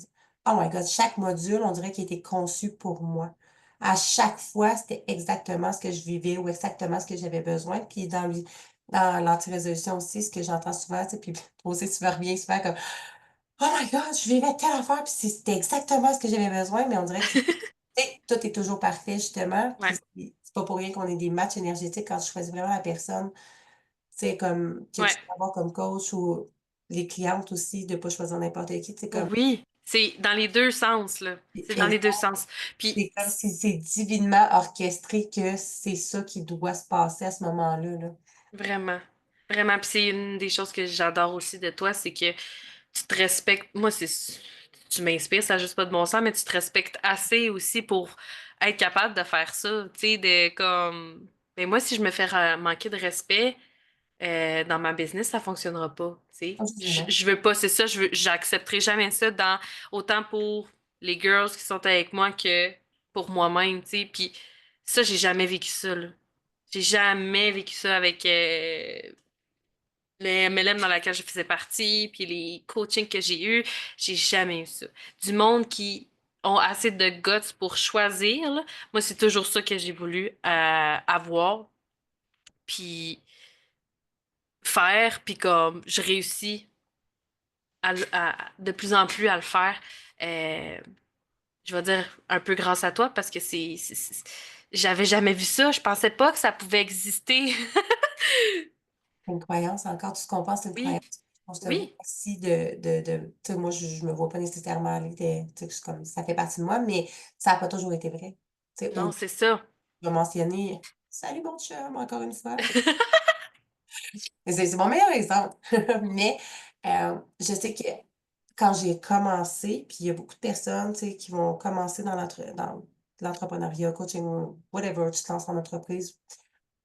[SPEAKER 1] Oh my God, chaque module, on dirait qu'il était conçu pour moi. À chaque fois, c'était exactement ce que je vivais ou exactement ce que j'avais besoin. Puis dans l'anti-résolution aussi, ce que j'entends souvent, tu sais, puis toi aussi, tu me reviens souvent comme Oh my God, je vivais telle affaire, puis c'était exactement ce que j'avais besoin, mais on dirait que tu sais, tout est toujours parfait, justement, puis
[SPEAKER 2] Ouais,
[SPEAKER 1] c'est pas pour rien qu'on ait des matchs énergétiques quand tu choisis vraiment la personne, tu sais, comme que tu
[SPEAKER 2] ouais.
[SPEAKER 1] peux avoir comme coach ou les clientes aussi, de pas choisir n'importe qui, tu sais, comme
[SPEAKER 2] Oui, c'est dans les deux sens, là. C'est dans les deux sens. Puis
[SPEAKER 1] c'est comme si c'est divinement orchestré que c'est ça qui doit se passer à ce moment-là, là.
[SPEAKER 2] vraiment, vraiment. Puis c'est une des choses que j'adore aussi de toi, c'est que tu te respectes. Moi, tu m'inspires, ça n'a juste pas de bon sens, mais tu te respectes assez aussi pour être capable de faire ça. Tu sais, de comme. Mais moi, si je me fais manquer de respect dans ma business, ça fonctionnera pas. Tu sais,
[SPEAKER 1] Absolument.
[SPEAKER 2] je veux pas, c'est ça, j'accepterai jamais ça autant pour les girls qui sont avec moi que pour moi-même. Tu sais, puis ça, j'ai jamais vécu ça, là. J'ai jamais vécu ça avec le MLM dans laquelle je faisais partie, puis les coachings que j'ai eus, j'ai jamais eu ça. Du monde qui ont assez de guts pour choisir, là. Moi, c'est toujours ça que j'ai voulu avoir, puis faire, puis comme je réussis de plus en plus à le faire. euh, je vais dire un peu grâce à toi parce que j'avais jamais vu ça. Je pensais pas que ça pouvait exister.
[SPEAKER 1] C'est une croyance, encore, tout ce qu'on pense, c'est une croyance.
[SPEAKER 2] Oui,
[SPEAKER 1] Je te vois
[SPEAKER 2] oui.
[SPEAKER 1] aussi tu sais, moi, je me vois pas nécessairement aller, tu sais, comme, ça fait partie de moi, mais ça n'a pas toujours été vrai. Tu sais,
[SPEAKER 2] Non, c'est ça.
[SPEAKER 1] je vais mentionner Salut mon chum, encore une fois. C'est mon meilleur exemple. Mais je sais que quand j'ai commencé, puis il y a beaucoup de personnes, tu sais, qui vont commencer dans l'entrepreneuriat, coaching, whatever, tu te lances en entreprise,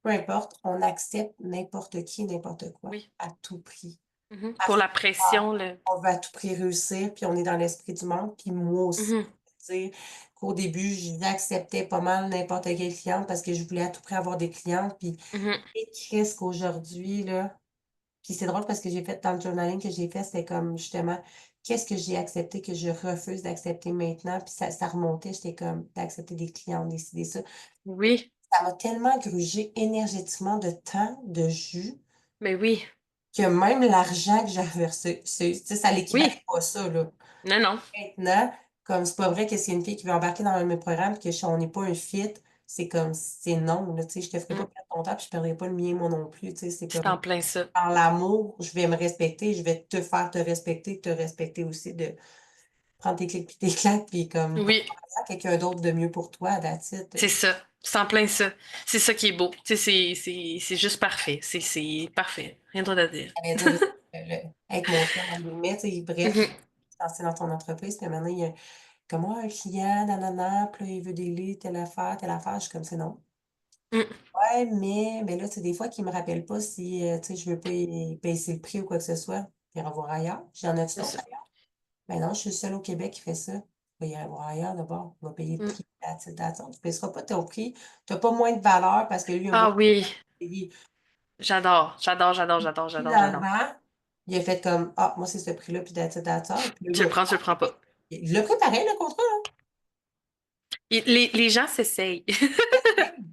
[SPEAKER 1] peu importe, on accepte n'importe qui, n'importe quoi,
[SPEAKER 2] Oui.
[SPEAKER 1] à tout prix.
[SPEAKER 2] Mhm. Pour
[SPEAKER 1] Parce
[SPEAKER 2] la pression, là.
[SPEAKER 1] qu'on veut à tout prix réussir, puis on est dans l'esprit du manque, puis moi aussi.
[SPEAKER 2] Mhm.
[SPEAKER 1] Tu sais, qu'au début, j'acceptais pas mal n'importe quelle cliente parce que je voulais à tout prix avoir des clientes, puis
[SPEAKER 2] Mhm.
[SPEAKER 1] et qu'est-ce qu'aujourd'hui, là? Puis c'est drôle parce que j'ai fait dans le journaling que j'ai fait, c'était comme justement qu'est-ce que j'ai accepté que je refuse d'accepter maintenant. Puis ça remontait, j'étais comme d'accepter des clients, décider ça.
[SPEAKER 2] Oui,
[SPEAKER 1] Ça m'a tellement grugé énergétiquement de temps, de jus,
[SPEAKER 2] mais oui,
[SPEAKER 1] que même l'argent que j'avais reçu, tu sais, ça l'équivalent
[SPEAKER 2] oui.
[SPEAKER 1] pas ça, là.
[SPEAKER 2] Non, non.
[SPEAKER 1] Maintenant, comme c'est pas vrai que c'est une fille qui veut embarquer dans un de mes programmes, que on n'est pas un fit, c'est comme, c'est non, là, tu sais, je te ferai pas
[SPEAKER 2] Mm.
[SPEAKER 1] perdre ton temps, puis je perdrai pas le mien, moi non plus, tu sais, c'est
[SPEAKER 2] C'est
[SPEAKER 1] comme,
[SPEAKER 2] en plein ça.
[SPEAKER 1] par l'amour, je vais me respecter, je vais te faire te respecter aussi, de prendre tes clics puis tes claques, puis comme, pour
[SPEAKER 2] Oui,
[SPEAKER 1] faire quelqu'un d'autre de mieux pour toi, that's it.
[SPEAKER 2] c'est ça. C'est en plein ça. C'est ça qui est beau. Tu sais, c'est juste parfait. C'est parfait. Rien d'autre à dire.
[SPEAKER 1] J'allais dire aussi, être mon chien, en guillemets, tu sais, bref,
[SPEAKER 2] Mhm.
[SPEAKER 1] c'est dans ton entreprise, puis maintenant, il y a comme, un client, nanana, puis là, il veut des leads, telle affaire, je suis comme, c'est non.
[SPEAKER 2] Mm.
[SPEAKER 1] Ouais, mais là, c'est des fois qu'ils me rappellent pas si, tu sais, je veux pas baisser le prix ou quoi que ce soit. Puis revoir ailleurs. J'en ai
[SPEAKER 2] C'est
[SPEAKER 1] d'autres
[SPEAKER 2] ça.
[SPEAKER 1] ailleurs. Ben non, je suis seule au Québec qui fait ça. Il va y avoir ailleurs d'abord. On va payer le
[SPEAKER 2] Mm.
[SPEAKER 1] prix. That's all. Tu ne baisseras pas ton prix. Tu n'as pas moins de valeur parce que lui, il a
[SPEAKER 2] Ah
[SPEAKER 1] moins
[SPEAKER 2] oui,
[SPEAKER 1] payé.
[SPEAKER 2] j'adore, j'adore, j'adore,
[SPEAKER 1] Puis
[SPEAKER 2] j'adore, j'adore, j'adore.
[SPEAKER 1] finalement, il a fait comme, ah, moi, c'est ce prix-là, puis that's all. Puis
[SPEAKER 2] Tu le
[SPEAKER 1] là,
[SPEAKER 2] prends, tu le prends pas.
[SPEAKER 1] il l'a pris pareil, le contrat, là.
[SPEAKER 2] Les gens s'essayent.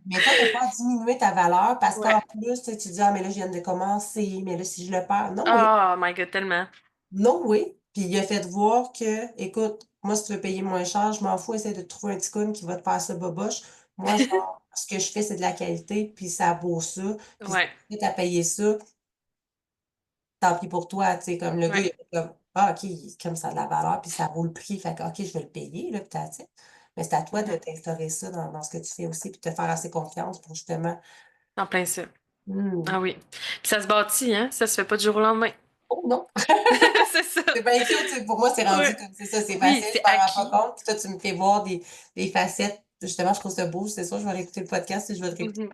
[SPEAKER 1] Mais toi, tu n'as pas diminué ta valeur parce
[SPEAKER 2] Ouais.
[SPEAKER 1] qu'en plus, tu sais, tu dis, ah, mais là, je viens de commencer, mais là, si je le perds. Non, oui.
[SPEAKER 2] Oh my God, tellement.
[SPEAKER 1] Non, oui. Puis il a fait voir que, écoute, moi, si tu veux payer moins cher, je m'en fous, essaie de te trouver un petit coon qui va te faire ça boboche. Moi, genre, ce que je fais, c'est de la qualité, puis ça vaut ça. Puis si
[SPEAKER 2] Ouais,
[SPEAKER 1] tu as payé ça, tant pis pour toi. Tu sais, comme le gars, il
[SPEAKER 2] ouais.
[SPEAKER 1] a fait comme, ah, OK, comme ça a de la valeur, puis ça vaut le prix. Fait que, OK, je vais le payer, là, puis that's it. Mais c'est à toi de
[SPEAKER 2] Mhm.
[SPEAKER 1] t'instaurer ça dans ce que tu fais aussi, puis de te faire assez confiance pour justement.
[SPEAKER 2] En plein ça.
[SPEAKER 1] Hmm.
[SPEAKER 2] Ah oui. Puis ça se bâtit, hein? Ça se fait pas du jour au lendemain.
[SPEAKER 1] Oh non!
[SPEAKER 2] C'est ça.
[SPEAKER 1] C'est bien cute, tu sais, pour moi, c'est rendu
[SPEAKER 2] Ouais.
[SPEAKER 1] comme c'est ça, c'est
[SPEAKER 2] Oui,
[SPEAKER 1] facile, je
[SPEAKER 2] c'est
[SPEAKER 1] m'en rends pas
[SPEAKER 2] acquis.
[SPEAKER 1] compte. Puis toi, tu me fais voir des facettes. Justement, je trouve ça beau, c'est sûr, je vais réécouter le podcast et je vais te réécouter.
[SPEAKER 2] Mhm.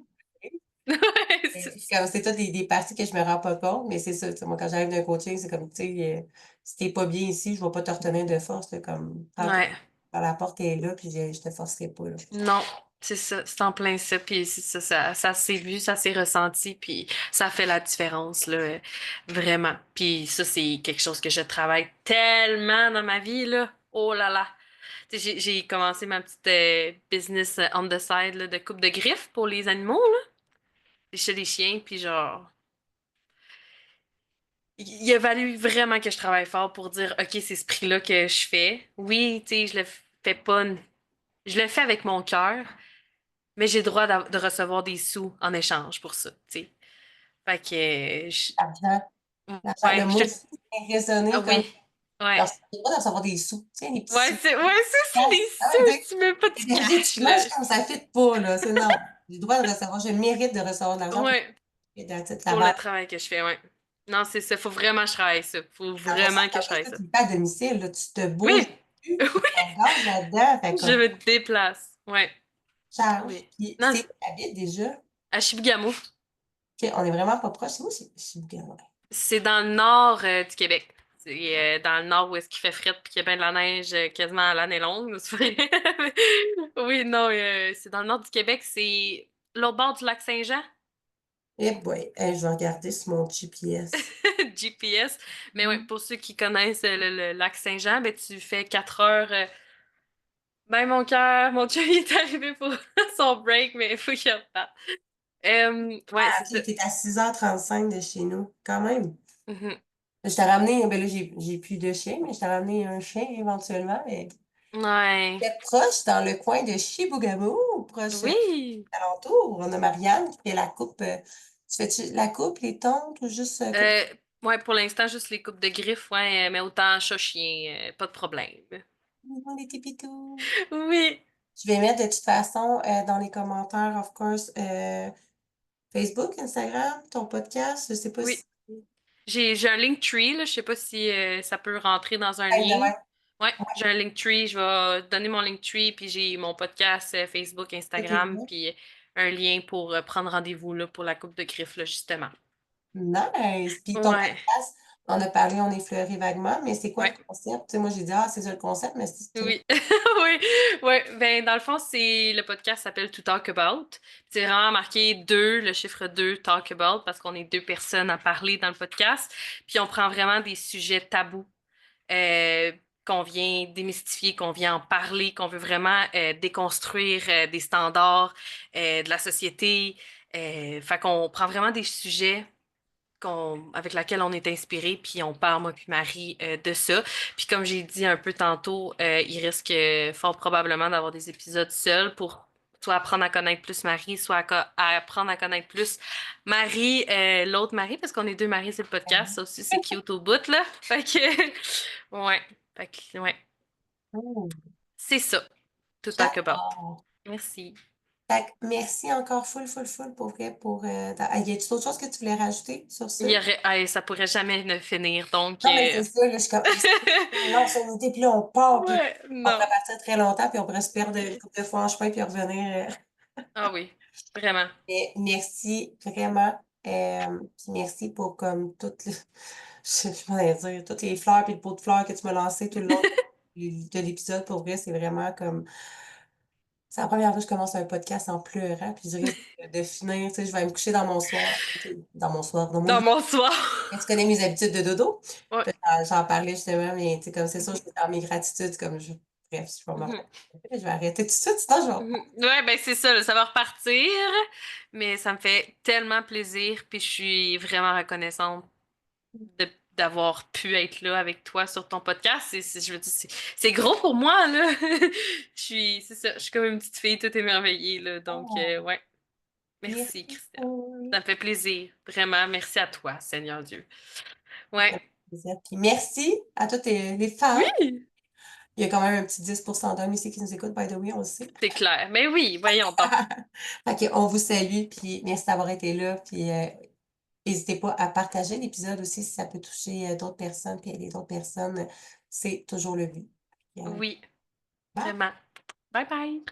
[SPEAKER 2] Ouais, c'est
[SPEAKER 1] Puis
[SPEAKER 2] ça.
[SPEAKER 1] comme c'est tout des parties que je me rends pas compte, mais c'est ça, tu sais, moi, quand j'arrive d'un coaching, c'est comme, tu sais, si t'es pas bien ici, je vais pas te retenir de force, là, comme, prends-toi
[SPEAKER 2] Ouais.
[SPEAKER 1] par la porte est là, puis je te forcerai pas, là.
[SPEAKER 2] Non, c'est ça, c'est en plein ça, puis c'est ça, ça s'est vu, ça s'est ressenti, puis ça fait la différence, là, vraiment. Puis ça, c'est quelque chose que je travaille tellement dans ma vie, là. Oh là là. Tu sais, j'ai commencé ma petite business on the side, là, de coupe de griffes pour les animaux, là, chez les chiens, puis genre, il a fallu vraiment que je travaille fort pour dire, OK, c'est ce prix-là que je fais. Oui, tu sais, je le fais pas, je le fais avec mon cœur. Mais j'ai le droit de recevoir des sous en échange pour ça, tu sais. Fait que,
[SPEAKER 1] L'argent, l'argent,
[SPEAKER 2] ouais,
[SPEAKER 1] le mot est
[SPEAKER 2] ah
[SPEAKER 1] résonné comme,
[SPEAKER 2] oui, ouais.
[SPEAKER 1] alors, c'est pas de recevoir des sous, tu sais, les petits
[SPEAKER 2] Ouais,
[SPEAKER 1] sous.
[SPEAKER 2] c'est des
[SPEAKER 1] Ah ouais,
[SPEAKER 2] sous, tu mets pas de cash,
[SPEAKER 1] énergétiquement, je
[SPEAKER 2] là.
[SPEAKER 1] suis comme ça fit pas, là. C'est non. J'ai le droit de recevoir, je mérite de recevoir de l'argent pour
[SPEAKER 2] Ouais,
[SPEAKER 1] la
[SPEAKER 2] pour le
[SPEAKER 1] base.
[SPEAKER 2] travail que je fais, ouais. Non, c'est ça, faut vraiment que je travaille ça. Faut
[SPEAKER 1] Après ça,
[SPEAKER 2] vraiment que je
[SPEAKER 1] après
[SPEAKER 2] travaille
[SPEAKER 1] ça,
[SPEAKER 2] ça.
[SPEAKER 1] tu le fais à domicile, là, tu te bouges
[SPEAKER 2] Oui,
[SPEAKER 1] plus,
[SPEAKER 2] oui,
[SPEAKER 1] tu t'engages là-dedans, fait
[SPEAKER 2] je
[SPEAKER 1] comme
[SPEAKER 2] me déplace, ouais,
[SPEAKER 1] charge.
[SPEAKER 2] oui.
[SPEAKER 1] Puis
[SPEAKER 2] Non,
[SPEAKER 1] c'est où tu habites déjà?
[SPEAKER 2] à Chibougamau,
[SPEAKER 1] OK, on est vraiment pas proche. C'est où, c'est Bougainville?
[SPEAKER 2] c'est dans le nord du Québec. C'est dans le nord où est-ce qu'il fait fret puis qu'il y a bien de la neige quasiment à l'année longue. C'est vrai. Oui, non, c'est dans le nord du Québec, c'est l'autre bord du lac Saint-Jean,
[SPEAKER 1] Eh boy, hey, je vais regarder sur mon GPS.
[SPEAKER 2] GPS. Mais ouais,
[SPEAKER 1] Mhm.
[SPEAKER 2] pour ceux qui connaissent le lac Saint-Jean, ben tu fais 4 heures. Ben mon cœur, mon chum il est arrivé pour son break, mais il faut qu'il reparte. Ouais,
[SPEAKER 1] Ah,
[SPEAKER 2] c'est ça.
[SPEAKER 1] OK, t'es à 6h35 de chez nous, quand même.
[SPEAKER 2] Mhm.
[SPEAKER 1] Je t'ai ramené, ben là, j'ai plus de chien, mais je t'ai ramené un chien éventuellement. Mais
[SPEAKER 2] Ouais.
[SPEAKER 1] t'es proche dans le coin de Chibougamau, proche
[SPEAKER 2] Oui.
[SPEAKER 1] alentour. On a Marianne qui fait la coupe. Tu fais-tu la coupe, les tontes ou juste coupe?
[SPEAKER 2] Euh, ouais, pour l'instant, juste les coupes de griffes, ouais, mais autant chat-chien, pas de problème.
[SPEAKER 1] Les petits pitous.
[SPEAKER 2] Oui,
[SPEAKER 1] Je vais mettre de toute façon dans les commentaires, of course, Facebook, Instagram, ton podcast. Je sais pas
[SPEAKER 2] oui.
[SPEAKER 1] si.
[SPEAKER 2] J'ai un Linktree, là. Je sais pas si ça peut rentrer dans un
[SPEAKER 1] Hey,
[SPEAKER 2] lien.
[SPEAKER 1] demain.
[SPEAKER 2] Ouais, j'ai un Linktree. Je vais donner mon Linktree, puis j'ai mon podcast Facebook,
[SPEAKER 1] Tout est
[SPEAKER 2] Instagram,
[SPEAKER 1] là.
[SPEAKER 2] puis un lien pour prendre rendez-vous là, pour la coupe de griffes, là, justement.
[SPEAKER 1] Nice. Puis ton
[SPEAKER 2] Ouais.
[SPEAKER 1] podcast, On a parlé, on a effleuré vaguement, mais c'est quoi le
[SPEAKER 2] Ouais.
[SPEAKER 1] concept? Tu sais, moi, j'ai dit, ah, c'est ça le concept, mais c'est
[SPEAKER 2] Oui, oui, oui. Ben, dans le fond, c'est le podcast s'appelle To Talk About. C'est vraiment marqué deux, le chiffre 2, Talk About, parce qu'on est deux personnes à parler dans le podcast. Puis on prend vraiment des sujets tabous euh, qu'on vient démystifier, qu'on vient en parler, qu'on veut vraiment déconstruire des standards de la société. Fait qu'on prend vraiment des sujets avec laquelle on est inspiré, puis on parle, moi puis Marie, de ça. Puis comme j'ai dit un peu tantôt, il risque fort probablement d'avoir des épisodes seuls pour soit apprendre à connaître plus Marie, soit à apprendre à connaître plus Marie, l'autre Marie, parce qu'on est deux Marie, c'est le podcast. Ça aussi, c'est cute au bout, là. Fait que, ouais. Fait que, ouais.
[SPEAKER 1] Oh,
[SPEAKER 2] C'est ça. To talk about.
[SPEAKER 1] j'adore.
[SPEAKER 2] Merci.
[SPEAKER 1] Fait que merci encore full pour vrai. Y a-t-il d'autres choses que tu voulais rajouter sur
[SPEAKER 2] Il
[SPEAKER 1] ça?
[SPEAKER 2] y aurait, ça pourrait jamais ne finir, donc,
[SPEAKER 1] Non, mais c'est ça, là, je suis comme, on lance une idée, puis là, on part, puis
[SPEAKER 2] ouais,
[SPEAKER 1] on pourrait
[SPEAKER 2] non.
[SPEAKER 1] partir très longtemps, puis on pourrait se perdre une couple de fois en chemin, puis revenir.
[SPEAKER 2] Ah oui, vraiment.
[SPEAKER 1] Mais merci vraiment. Puis merci pour comme toutes les, je pourrais dire, toutes les fleurs puis le pot de fleurs que tu m'as lancé tout le long de l'épisode. Pour vrai, c'est vraiment comme. C'est la première fois que je commence un podcast en pleurant, puis je risque de finir. Tu sais, je vais me coucher dans mon soir. Dans mon soir, dans mon
[SPEAKER 2] Dans
[SPEAKER 1] lit.
[SPEAKER 2] mon soir.
[SPEAKER 1] Et tu connais mes habitudes de dodo.
[SPEAKER 2] Ouais.
[SPEAKER 1] Puis, j'en parlais justement, mais tu sais, comme c'est sûr, je suis dans mes gratitudes, comme je. Bref, je vais me
[SPEAKER 2] Mhm.
[SPEAKER 1] je vais arrêter tout de suite, sinon je vais.
[SPEAKER 2] Mhm. Ouais, ben c'est ça, là, ça va repartir, mais ça me fait tellement plaisir, puis je suis vraiment reconnaissante de d'avoir pu être là avec toi sur ton podcast. Je veux dire, c'est gros pour moi, là. C'est ça, je suis comme une petite fille toute émerveillée, là. Donc,
[SPEAKER 1] Oh,
[SPEAKER 2] ouais, merci,
[SPEAKER 1] merci.
[SPEAKER 2] Christelle. Ça me fait plaisir, vraiment. Merci à toi, Seigneur Dieu. Ouais.
[SPEAKER 1] Puis merci à toutes les femmes.
[SPEAKER 2] Oui,
[SPEAKER 1] Il y a quand même un petit 10% d'hommes ici qui nous écoutent, by the way, on le sait.
[SPEAKER 2] c'est clair. Mais oui, voyons donc.
[SPEAKER 1] Fait on vous salue, puis merci d'avoir été là. Puis n'hésitez pas à partager l'épisode aussi si ça peut toucher d'autres personnes, puis aider d'autres personnes. C'est toujours le but. Puis,
[SPEAKER 2] Oui,
[SPEAKER 1] bye!
[SPEAKER 2] vraiment. Bye bye.